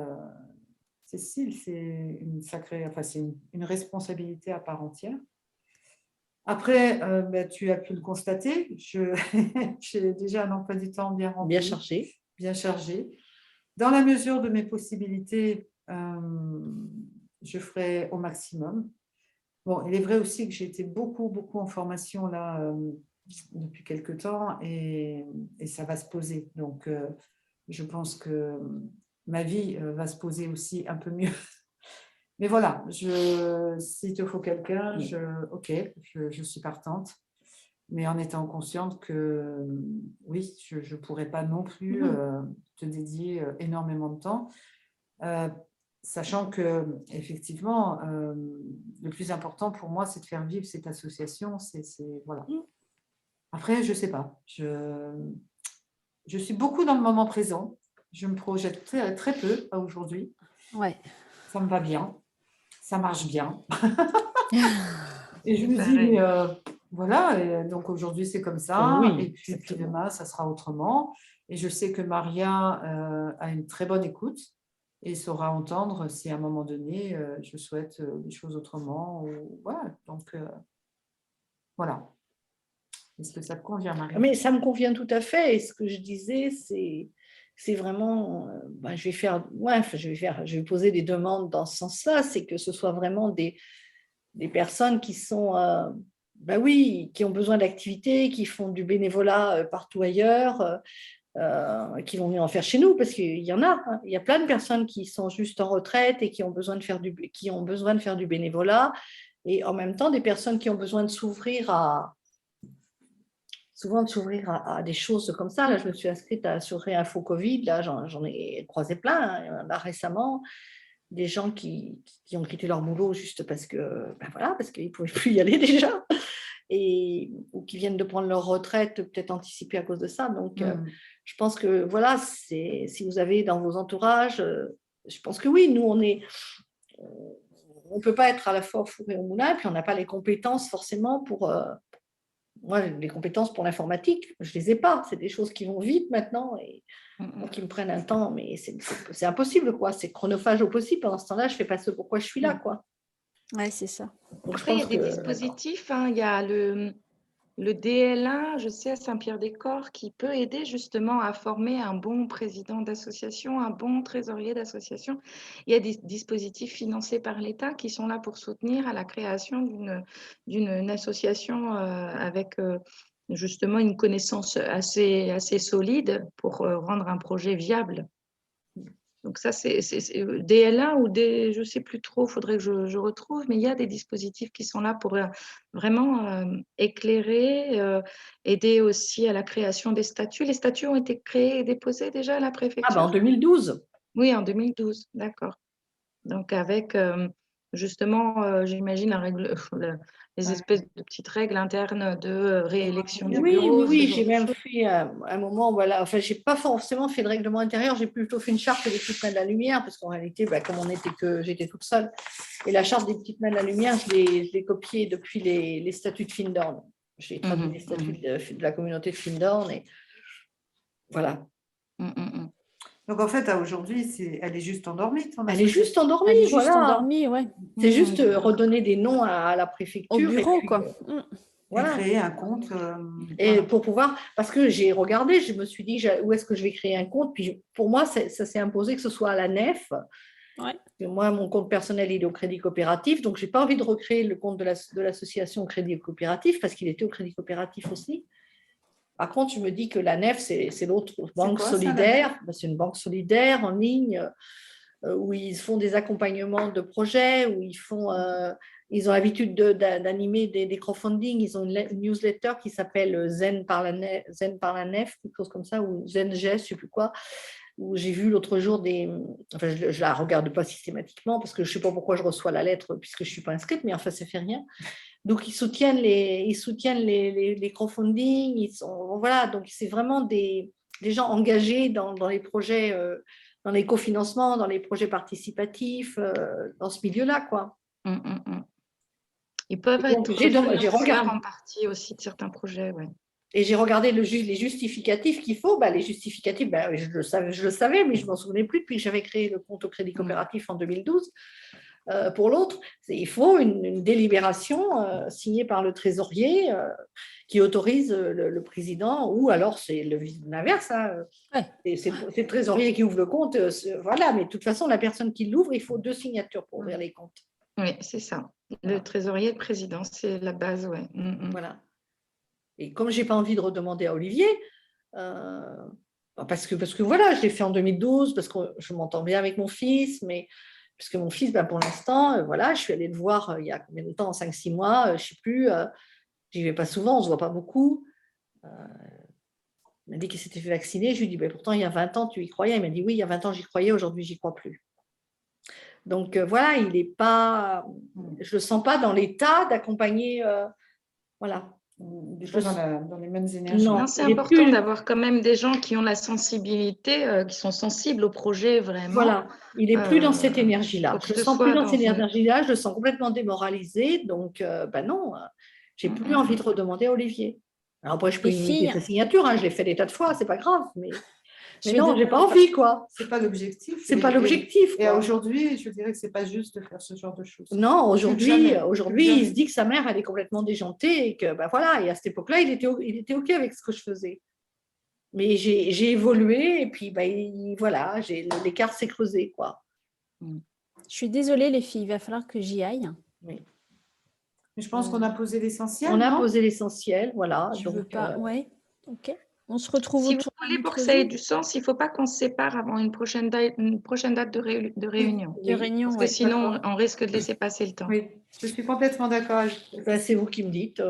Cécile, c'est une sacrée, enfin c'est une responsabilité à part entière. Après, tu as pu le constater, j'ai déjà un emploi du temps bien rempli, Bien chargé. bien chargé. Dans la mesure de mes possibilités, je ferai au maximum. Bon, il est vrai aussi que j'ai été beaucoup en formation là depuis quelque temps et ça va se poser. Donc, je pense que ma vie va se poser aussi un peu mieux. Mais voilà, s'il te faut quelqu'un, ok, je suis partante. Mais en étant consciente que oui, je ne pourrais pas non plus te dédier énormément de temps. Sachant que effectivement, le plus important pour moi, c'est de faire vivre cette association. Voilà. Après, je ne sais pas. Je suis beaucoup dans le moment présent. Je me projette très peu à aujourd'hui. Ouais. Ça me va bien. Ça marche bien. Et je me dis, Pareil. mais voilà, et donc aujourd'hui c'est comme ça. Oui, et puis exactement. demain, ça sera autrement. Et je sais que Maria a une très bonne écoute et saura entendre si à un moment donné, je souhaite les choses autrement. Voilà. Donc, voilà. Est-ce que ça te convient, Marie? Mais ça me convient tout à fait. Et ce que je disais, c'est vraiment, je vais poser des demandes dans ce sens-là, c'est que ce soit vraiment des personnes qui sont, oui, qui ont besoin d'activités, qui font du bénévolat partout ailleurs, qui vont venir en faire chez nous, parce qu'il y en a. Hein. Il y a plein de personnes qui sont juste en retraite et qui ont besoin de faire du bénévolat, et en même temps des personnes qui ont besoin de s'ouvrir à des choses comme ça. Là, je me suis inscrite sur Réinfo Covid, là, j'en ai croisé plein, hein, là, récemment, des gens qui ont quitté leur boulot juste parce que, parce qu'ils ne pouvaient plus y aller déjà, ou qui viennent de prendre leur retraite, peut-être anticipée à cause de ça. Donc, je pense que, voilà, si vous avez dans vos entourages, je pense que oui, nous, on ne peut pas être à la fois au four et au moulin, puis on n'a pas les compétences forcément pour... moi, les compétences pour l'informatique, je ne les ai pas. C'est des choses qui vont vite maintenant et qui me prennent un temps, mais c'est impossible, quoi. C'est chronophage au possible. Pendant ce temps-là, je ne fais pas ce pourquoi je suis là, quoi. Ouais, c'est ça. Donc, Après, il y a des dispositifs. Hein. Il y a le DLA, je sais, à Saint-Pierre-des-Corps, qui peut aider justement à former un bon président d'association, un bon trésorier d'association. Il y a des dispositifs financés par l'État qui sont là pour soutenir à la création d'une association avec justement une connaissance assez solide pour rendre un projet viable. Donc ça, c'est DLA ou je ne sais plus trop, il faudrait que je retrouve, mais il y a des dispositifs qui sont là pour vraiment éclairer, aider aussi à la création des statuts. Les statuts ont été créés et déposés déjà à la préfecture? En 2012. Oui, en 2012, d'accord. Donc avec justement, j'imagine, les espèces de petites règles internes de réélection du bureau. Oui, j'ai même fait un moment, voilà, enfin, je n'ai pas forcément fait de règlement intérieur, j'ai plutôt fait une charte des petites mains de la lumière, parce qu'en réalité, comme j'étais toute seule, et la charte des petites mains de la lumière, je l'ai copiée depuis les statuts de Findorn. J'ai traduit les statuts de la communauté de Findorn, et voilà. Donc, en fait, aujourd'hui, elle est juste endormie. Elle est juste endormie, Elle est juste voilà. endormie, ouais. C'est juste redonner des noms à la préfecture. Au bureau, et puis, quoi. Voilà. Et créer un compte. Et voilà. Pour pouvoir, parce que j'ai regardé, je me suis dit, où est-ce que je vais créer un compte? Puis pour moi, ça s'est imposé que ce soit à la nef. Ouais. Moi, mon compte personnel, il est au Crédit Coopératif, donc je n'ai pas envie de recréer le compte de l'association Crédit Coopératif, parce qu'il était au Crédit Coopératif aussi. Par contre, je me dis que la nef, c'est l'autre banque solidaire. C'est une banque solidaire en ligne où ils font des accompagnements de projets, où ils ont l'habitude d'animer des crowdfunding. Ils ont une newsletter qui s'appelle Zen par la nef, quelque chose comme ça, ou Zen Gest, je ne sais plus quoi, où j'ai vu l'autre jour enfin, je ne la regarde pas systématiquement parce que je ne sais pas pourquoi je reçois la lettre puisque je ne suis pas inscrite, mais enfin, ça ne fait rien. Donc, ils soutiennent les crowdfunding. Voilà, donc c'est vraiment des gens engagés dans les projets, dans les cofinancements, dans les projets participatifs, dans ce milieu-là, quoi. Ils peuvent être regardé en partie aussi de certains projets, ouais. Et j'ai regardé les justificatifs qu'il faut. Les justificatifs, je le savais, mais je ne m'en souvenais plus depuis que j'avais créé le compte au Crédit Coopératif en 2012. Pour l'autre, il faut une délibération signée par le trésorier qui autorise le président, ou alors c'est l'inverse. C'est le trésorier qui ouvre le compte. Voilà, mais de toute façon, la personne qui l'ouvre, il faut 2 signatures pour ouvrir les comptes. Oui, c'est ça. Le trésorier et le président, c'est la base, ouais. Voilà. Et comme je n'ai pas envie de redemander à Olivier, parce que voilà, je l'ai fait en 2012, parce que je m'entends bien avec mon fils, mais parce que mon fils, pour l'instant, voilà, je suis allée le voir il y a combien de temps, 5-6 mois, je ne sais plus, j'y vais pas souvent, on ne se voit pas beaucoup. Il m'a dit qu'il s'était fait vacciner, je lui ai dit, pourtant il y a 20 ans, tu y croyais? Il m'a dit, oui, il y a 20 ans, j'y croyais, aujourd'hui, j'y crois plus. Donc voilà, il n'est pas, je ne le sens pas dans l'état d'accompagner, voilà. Dans les mêmes énergies. Non, c'est important d'avoir quand même des gens qui ont la sensibilité, qui sont sensibles au projet vraiment. Voilà, il n'est plus dans cette énergie-là. Je ne le sens plus dans cette énergie-là, je le sens complètement démoralisé. Donc, non, je n'ai plus envie de redemander à Olivier. Alors après, je peux imiter sa signature, je l'ai fait des tas de fois, ce n'est pas grave, mais non, je n'ai pas envie, quoi. Ce n'est pas l'objectif. Ce n'est pas l'objectif. Et aujourd'hui, je dirais que ce n'est pas juste de faire ce genre de choses. Non, aujourd'hui, il se dit que sa mère, elle est complètement déjantée et que, voilà, et à cette époque-là, il était OK avec ce que je faisais. Mais j'ai évolué et puis, voilà, l'écart s'est creusé, quoi. Je suis désolée, les filles, il va falloir que j'y aille. Oui. Mais je pense qu'on a posé l'essentiel. On a posé l'essentiel, voilà. Je veux pas, ouais, OK. On se retrouve Si vous autour d'un voulez, pour autre que ça ait Zoom du sens, il ne faut pas qu'on se sépare avant une prochaine date de réunion. de réunion. Parce que Ouais. sinon, D'accord. on risque de laisser passer le temps. Oui, je suis complètement d'accord. Ben, c'est vous qui me dites.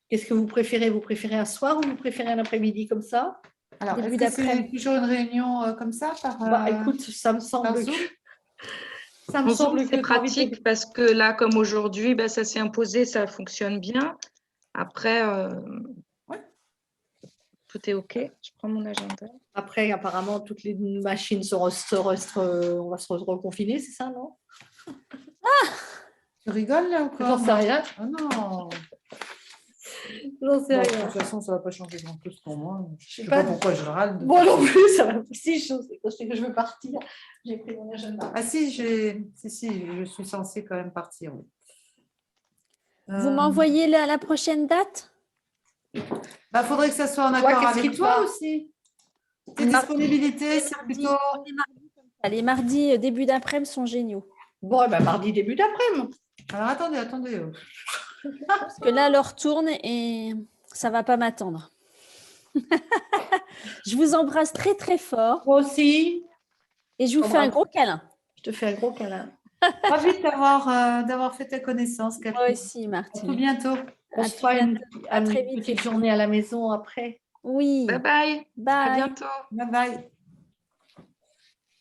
Qu'est-ce que vous préférez? Vous préférez un soir ou vous préférez un après-midi comme ça? Alors, Début est-ce que c'est d'après-midi. toujours une réunion comme ça Bah, écoute, ça me par semble Zoom? ça me En Zoom, semble c'est que tu as envie de... pratique parce que là, comme aujourd'hui, ben, ça s'est imposé, ça fonctionne bien. Après, Ouais. tout est OK. Je prends mon agenda. Après, apparemment, toutes les machines on va se reconfiner, c'est ça, non? Tu rigoles là ou quoi? J'en sais rien. Ah non. J'en sais Bon, de rien. toute façon, ça ne va pas changer grand-chose pour moi. Je ne sais pas- pas pourquoi je râle. Moi non plus, ça va. Si, je sais que je veux partir. J'ai pris mon agenda. Ah si, je suis censée quand même partir. Oui. Vous m'envoyez la prochaine date? Bah, faudrait que ça soit en Toi, accord qu'est-ce avec qui te toi va? aussi. Tes Mardi. disponibilités, c'est plutôt. Les mardis début d'après-midi sont géniaux. Bon, eh ben, mardi, début d'après-midi. Alors attendez. Parce que là, l'heure tourne et ça ne va pas m'attendre. Je vous embrasse très très fort Moi aussi, et je vous fais un gros câlin. je te fais un gros câlin. Ravi d'avoir fait ta connaissance, Moi Catherine. aussi, À Martine. tout bientôt. On À se tout fera une À très vite. petite journée à la maison après. Oui. Bye bye. À Bye. bientôt. Bye bye.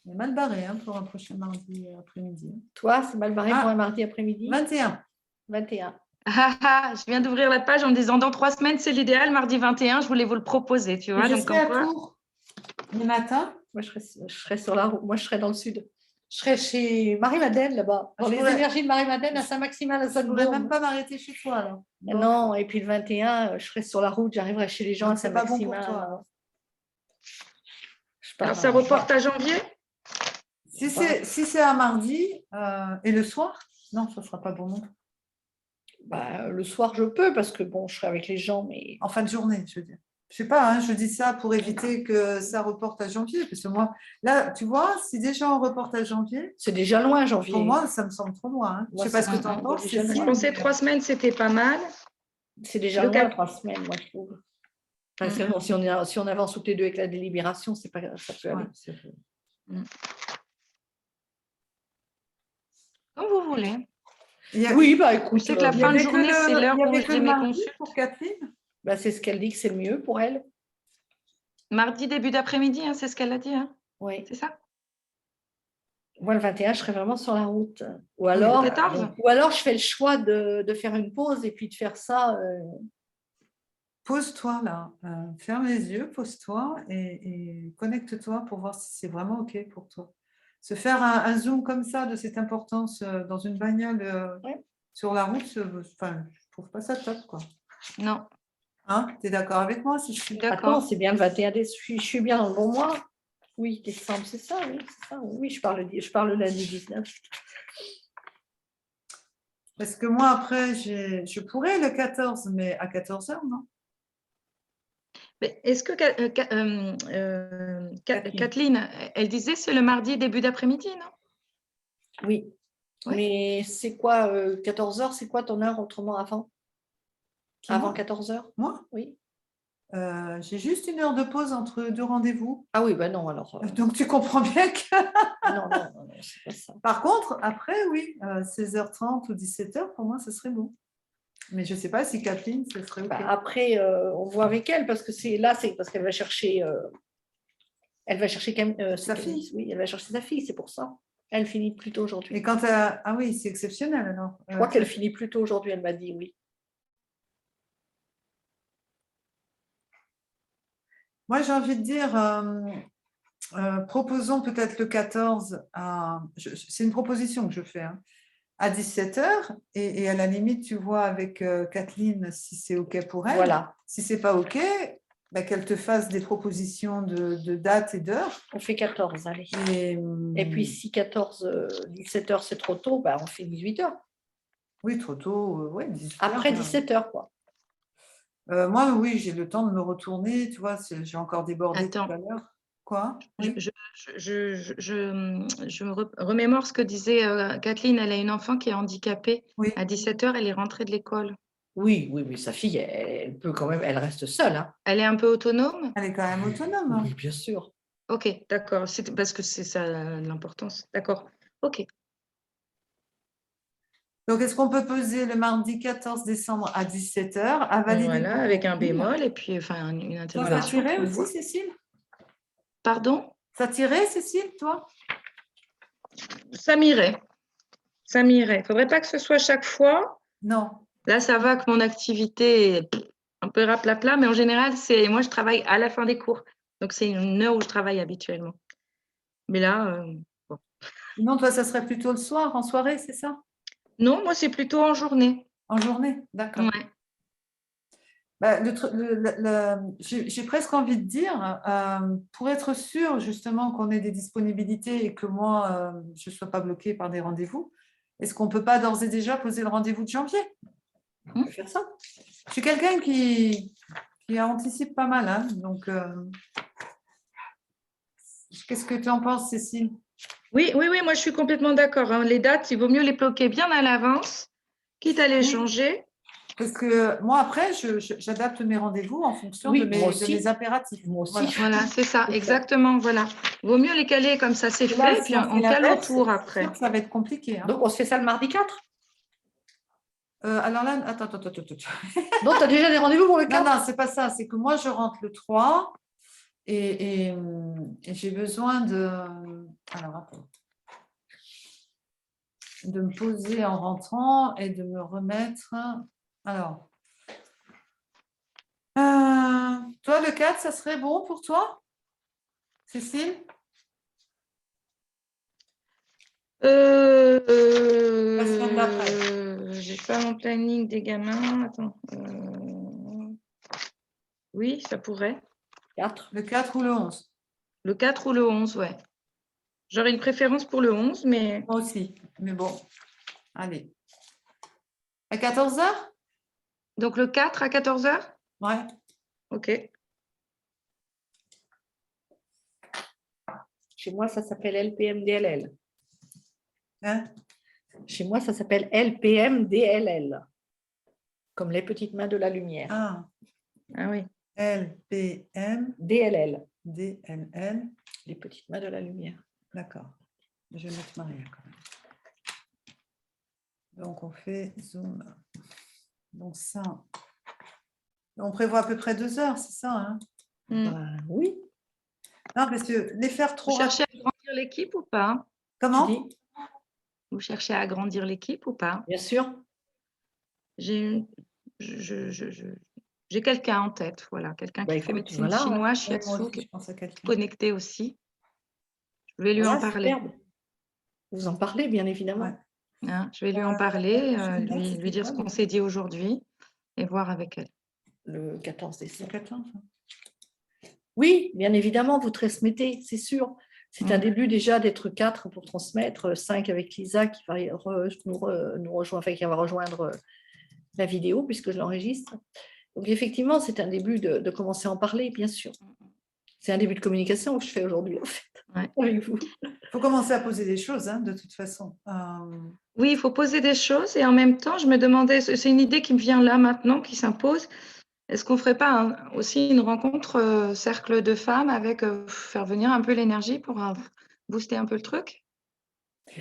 On est mal barré pour un prochain mardi après-midi. Toi, c'est mal barré Ah. pour un mardi après-midi? 21. 21. Je viens d'ouvrir la page en me disant dans 3 semaines, c'est l'idéal. Mardi 21, je voulais vous le proposer. Tu vois, Je donc serai à comme quoi. Tours le matin. Moi, je serai sur la route. Moi, je serai dans le sud. Je serai chez Marie-Madeleine, là-bas. Dans Je les pourrais- énergies de Marie-Madeleine à Saint-Maximin, à Je ne pourrais même Sainte-Baume. pas m'arrêter chez toi. Là. Bon. Non, et puis le 21, je serai sur la route. J'arriverai chez les gens à Donc, c'est pas bon Saint-Maximin. pour toi, alors. Je pars, Alors, ça reporte à janvier? Si c'est un mardi et le soir, non, ça ne sera pas bon non plus. bah, le soir, je peux parce que bon, je serai avec les gens, mais En fin de journée, je veux dire. Je sais pas, je dis ça pour éviter que ça reporte à janvier. Parce que moi, là, tu vois, si déjà on reporte à janvier, c'est déjà loin, janvier. pour moi, ça me semble trop loin. Je Moi, ne sais pas ça ce que tu en me penses. semble déjà Cécile, Je pensais 3 semaines, c'était pas mal. C'est déjà Le loin, cap- 3 semaines, moi, je trouve. Parce que bon, si on avance toutes les deux avec la délibération, c'est pas, ça peut aller. Ouais, c'est vrai. Comme vous voulez. Il y a- Oui, bah écoute, Je sais que la il y fin de avait que journée, c'est l'heure il y où avait que j'ai le mes mardi consultes. pour Catherine. bah, c'est ce qu'elle dit que c'est le mieux pour elle. Mardi, début d'après-midi, c'est ce qu'elle a dit. Oui. C'est ça? Moi, le 21, je serai vraiment sur la route. Ou le alors, 14? je fais le choix de faire une pause et puis de faire ça. Pose-toi là, ferme les yeux, pose-toi et connecte-toi pour voir si c'est vraiment OK pour toi. Se faire un zoom comme ça de cette importance dans une bagnole Ouais. sur la route, enfin, je trouve pas ça top, quoi. Non. Tu es d'accord avec moi si je suis Attends, D'accord. c'est bien le 21 décembre. Je suis bien dans le bon mois. Oui, décembre, c'est ça, oui, c'est ça. Oui, je parle lundi 19. Parce que moi, après, je pourrais le 14, mais à 14h, non? Mais est-ce que Kathleen, elle disait c'est le mardi, début d'après-midi, non? Oui. Ouais. Mais c'est quoi, 14h, c'est quoi ton heure autrement avant? Qui, Avant moi 14h? Moi Oui. J'ai juste une heure de pause entre 2 rendez-vous. Ah oui, ben non, alors. Donc, tu comprends bien que… Non, c'est pas ça. Par contre, après, oui, 16h30 ou 17h, pour moi, ce serait bon. Mais je ne sais pas si Kathleen, ce serait OK. Bah, après, on voit avec elle parce que c'est parce qu'elle va chercher. Sa fille. Oui, elle va chercher sa fille, c'est pour ça. Elle finit plus tôt aujourd'hui. Et quand ah oui, c'est exceptionnel alors. Je crois qu'elle finit plus tôt aujourd'hui, elle m'a dit oui. Moi, j'ai envie de dire, proposons peut-être le 14 c'est une proposition que je fais, à 17h. Et à la limite, tu vois avec Kathleen si c'est OK pour elle. Voilà. Si ce n'est pas OK, bah, qu'elle te fasse des propositions de date et d'heure. On fait 14, allez. Et puis si 17h c'est trop tôt, bah, on fait 18h. Oui, trop tôt, ouais, 18h. Après 17h, quoi. Moi, oui, j'ai le temps de me retourner, tu vois, j'ai encore débordé Attends. tout à l'heure. Quoi? Oui. Je me remémore ce que disait Kathleen, elle a une enfant qui est handicapée. Oui. À 17h, elle est rentrée de l'école. Oui, oui, oui, sa fille, elle peut quand même, elle reste seule. Hein. Elle est un peu autonome? Elle est quand même autonome. Hein. Oui, bien sûr. Ok, d'accord. C'est parce que c'est ça l'importance. D'accord. Ok. Donc, est-ce qu'on peut poser le mardi 14 décembre à 17 h à valider Voilà, pour avec un convenir. bémol et puis enfin une Toi, ça interrogation. tirait puis on aussi, voit. Cécile? Pardon? Ça tirait, Cécile, toi? Ça m'irait. Ça m'irait. Faudrait pas que ce soit chaque fois. Non. Là, ça va que mon activité est un peu raplapla, mais en général, moi, je travaille à la fin des cours. Donc, c'est une heure où je travaille habituellement. Mais là, bon. Non, toi, ça serait plutôt le soir, en soirée, c'est ça? Non, moi, c'est plutôt en journée. En journée, d'accord. Ouais. Bah, j'ai presque envie de dire, pour être sûr justement qu'on ait des disponibilités et que moi, je ne sois pas bloquée par des rendez-vous, est-ce qu'on ne peut pas d'ores et déjà poser le rendez-vous de janvier? On peut faire ça. Je suis quelqu'un qui anticipe pas mal, hein, donc qu'est-ce que tu en penses, Cécile? Oui, moi, je suis complètement d'accord. Hein. Les dates, il vaut mieux les bloquer bien à l'avance, quitte à les changer. Parce que moi, après, j'adapte mes rendez-vous en fonction Oui, de moi aussi. mes impératifs. Moi aussi. Voilà, c'est ça, exactement. Voilà. Vaut mieux les caler comme ça, c'est Là, fait, et si puis on cale l'inverse, autour c'est après. sûr que ça va être compliqué. Hein. Donc, on se fait ça le mardi 4. Alors là, attends. Non, tu as déjà des rendez-vous pour le Non, 4? non, c'est pas ça. C'est que moi, je rentre le 3 et j'ai besoin de. Alors, attends. De me poser en rentrant et de me remettre. Alors. Toi, le 4, ça serait bon pour toi, Cécile? La semaine d'après. J'ai pas mon planning des gamins. Attends. Oui, ça pourrait. 4. Le 4 ou le 11? Le 4 ou le 11, ouais. J'aurais une préférence pour le 11, mais Moi aussi. Mais bon, allez. À 14 h? donc le 4 à 14 h? Ouais. Ok. Chez moi, ça s'appelle LPMDLL. Hein? Chez moi, ça s'appelle LPMDLL. Comme les petites mains de la lumière. Ah, Ah oui. LPM, DLL. DLL. Les petites mains de la lumière. D'accord. Je vais mettre Maria quand même. Donc, on fait Zoom. Donc, ça. On prévoit à peu près 2 heures, c'est ça, hein? Oui. Non, parce que les faire trop Vous cherchez rapide. à agrandir l'équipe ou pas? Comment? Tu dis? Vous cherchez à agrandir l'équipe ou pas? Bien sûr. J'ai quelqu'un en tête, voilà, quelqu'un qui fait Écoute, médecine voilà. chinois, Ouais, shiatsu, moi aussi, qui je pense à est quelqu'un. connecté aussi. Je vais lui en Voilà, parler. superbe. Vous en parlez, bien évidemment. Ouais. Hein, je vais lui en parler, prochaine date, lui c'était dire quoi, ce qu'on déjà? s'est dit aujourd'hui et voir avec elle. Le 14 Le décembre. 14. Oui, bien évidemment, vous transmettez, c'est sûr. C'est un Mm. début déjà d'être 4 pour transmettre, 5 avec Lisa qui va nous rejoindre, enfin, qui va rejoindre la vidéo puisque je l'enregistre. Donc effectivement, c'est un début de commencer à en parler, bien sûr. C'est un début de communication que je fais aujourd'hui, en fait, Ouais. avec vous. Il faut commencer à poser des choses, hein, de toute façon. Oui, il faut poser des choses et en même temps, je me demandais, c'est une idée qui me vient là maintenant, qui s'impose. Est-ce qu'on ne ferait pas aussi une rencontre cercle de femmes avec faire venir un peu l'énergie pour booster un peu le truc?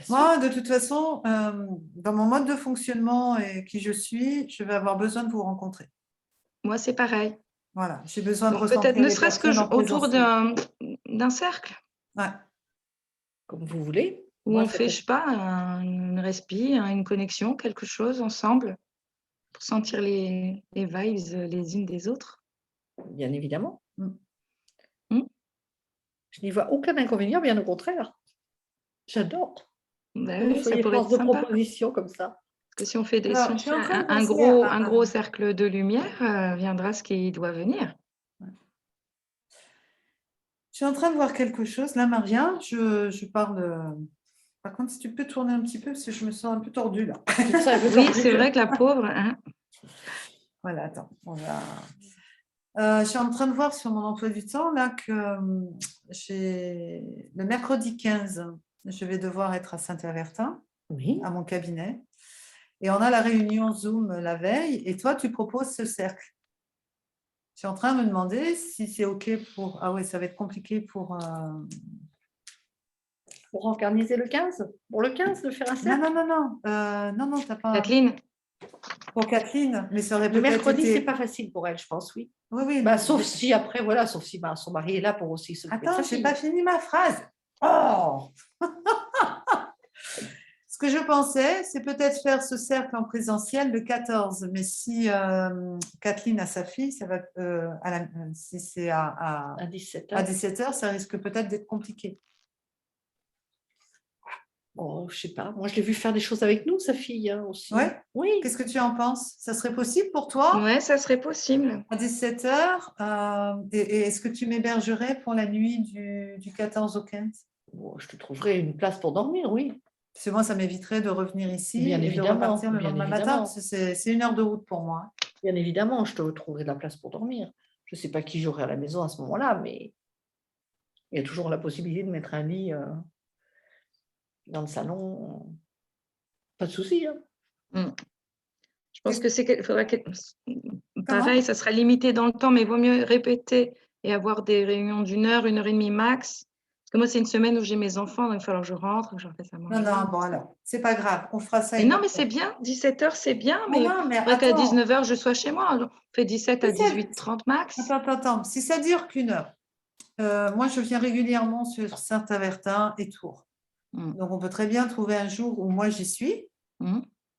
Moi, de toute façon, dans mon mode de fonctionnement et qui je suis, je vais avoir besoin de vous rencontrer. Moi, c'est pareil. Voilà, j'ai besoin de Donc peut-être ressentir ne les serait-ce que personnes en autour présentiel. d'un cercle Ouais. Comme vous voulez. où Moi, on ça fait, peut- je sais pas, une respi, une connexion, quelque chose ensemble pour sentir les vibes les unes des autres. Bien évidemment. Mm. Je n'y vois aucun inconvénient, bien au contraire. J'adore. Bah Que vous oui, ça soyez pourrait force être de sympa. proposition comme ça. Parce que si on fait, Alors, si on je suis fait en train de un penser gros cercle de lumière, viendra ce qui doit venir. Je suis en train de voir quelque chose. Là, Maria, je parle. Par contre, si tu peux tourner un petit peu, parce que je me sens un peu tordue là. Oui, c'est vrai que la pauvre. Hein. Voilà, attends. Je suis en train de voir sur mon emploi du temps là que j'ai le mercredi 15, je vais devoir être à Saint-Avertin, Oui. à mon cabinet. Et on a la réunion Zoom la veille, et toi, tu proposes ce cercle. Je suis en train de me demander si c'est OK pour… Ah oui, ça va être compliqué pour… Pour organiser le 15? Pour le 15, de faire un Non, cercle? non, t'as pas… Kathleen, Pour Kathleen, mais ça aurait Le peut-être mercredi, été… c'est pas facile pour elle, je pense, oui. Oui, Bah, sauf si après, voilà, sauf si son mari est là pour aussi s'occuper de Attends, sa je n'ai fille. pas fini ma phrase. Oh Ce que je pensais, c'est peut-être faire ce cercle en présentiel le 14. Mais si Kathleen a sa fille, ça va, si c'est à À 17h. 17h, ça risque peut-être d'être compliqué. Bon, je sais pas. Moi, je l'ai vu faire des choses avec nous, sa fille, hein, aussi. Ouais. Oui. Qu'est-ce que tu en penses? Ça serait possible pour toi ouais, ça serait possible. à 17h? Et est-ce que tu m'hébergerais pour la nuit du 14 au 15? Bon, je te trouverai une place pour dormir, oui. Parce que moi, ça m'éviterait de revenir ici Bien et de évidemment, repartir le bien lendemain matin, évidemment. parce que c'est 1 heure de route pour moi. Bien évidemment, je te trouverai de la place pour dormir. Je ne sais pas qui j'aurai à la maison à ce moment-là, mais il y a toujours la possibilité de mettre un lit dans le salon. Pas de souci. Hein. Je pense que faudrait que, Comment? pareil, ça sera limité dans le temps, mais il vaut mieux répéter et avoir des réunions d'1 heure, 1h30 max. Parce que moi, c'est une semaine où j'ai mes enfants, donc il va falloir que je rentre, que je leur fasse à manger. Non, bon alors, c'est pas grave, on fera ça. Mais non, mais c'est bien, 17h, c'est bien, mais Non, mais il faudrait qu'à attends. 19h, je sois chez moi. On fait 17 à 18h30 max. Attends, si ça dure qu'1 heure, moi je viens régulièrement sur Saint-Avertin et Tours. Donc on peut très bien trouver un jour où moi j'y suis,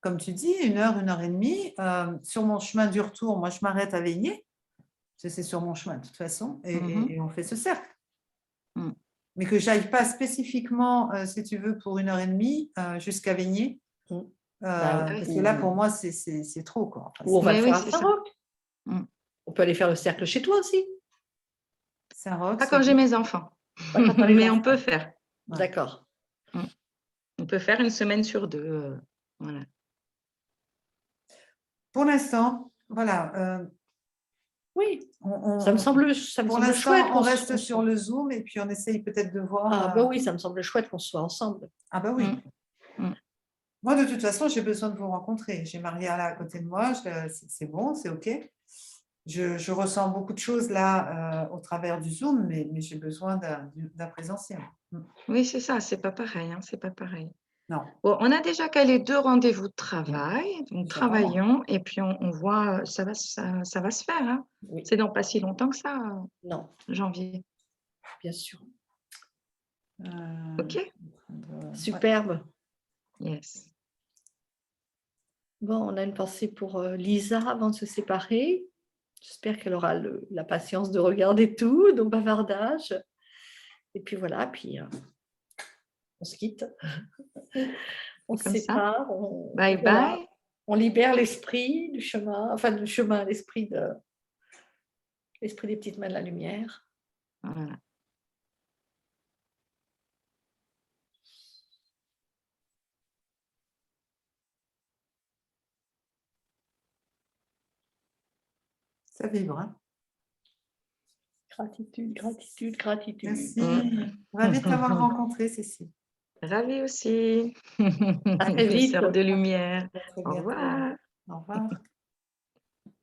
comme tu dis, 1 heure, 1h30. Sur mon chemin du retour, moi je m'arrête à Veigné, parce que c'est sur mon chemin de toute façon, et on fait ce cercle. Mais que j'aille pas spécifiquement, si tu veux, pour 1h30 jusqu'à Veigné. Parce que là, pour moi, c'est trop. Quoi. Enfin, Ou on va le oui, faire à c'est ça. Saint-Roch. On peut aller faire le cercle chez toi aussi. Saint-Roch. Pas quand j'ai mes enfants. Pas quand t'as les Mais enfants. on peut faire. Ouais. D'accord. On peut faire 1 semaine sur 2. Voilà. Pour l'instant, voilà. Oui, ça me semble pour l'instant, chouette. on reste sur le Zoom et puis on essaye peut-être de voir. Ah, bah oui, ça me semble chouette qu'on soit ensemble. Ah, bah oui. Moi, de toute façon, j'ai besoin de vous rencontrer. J'ai Maria là à côté de moi. C'est bon, c'est OK. Je ressens beaucoup de choses là au travers du Zoom, mais j'ai besoin d'un présentiel. Oui, c'est ça, c'est pas pareil. Hein, c'est pas pareil. Non. Bon, on a déjà calé 2 rendez-vous de travail, donc Ça travaillons et puis on voit, ça va se faire. Hein. Oui. C'est dans pas si longtemps que ça, Non, janvier. bien sûr. OK. Superbe. Yes. Bon, on a une pensée pour Lisa avant de se séparer. J'espère qu'elle aura la patience de regarder tout, nos bavardages. Et puis voilà, puis on se quitte. On se Comme ça. sépare. Bye voilà. bye. On libère l'esprit du chemin, enfin du chemin, l'esprit des petites mains de la lumière. Voilà. Ça vibre. Hein. Gratitude, gratitude, gratitude. Merci. Ravie de t'avoir rencontré, Cécile. Ravie aussi. À très vite. Sœur de lumière. À très Au bientôt. revoir. Au revoir.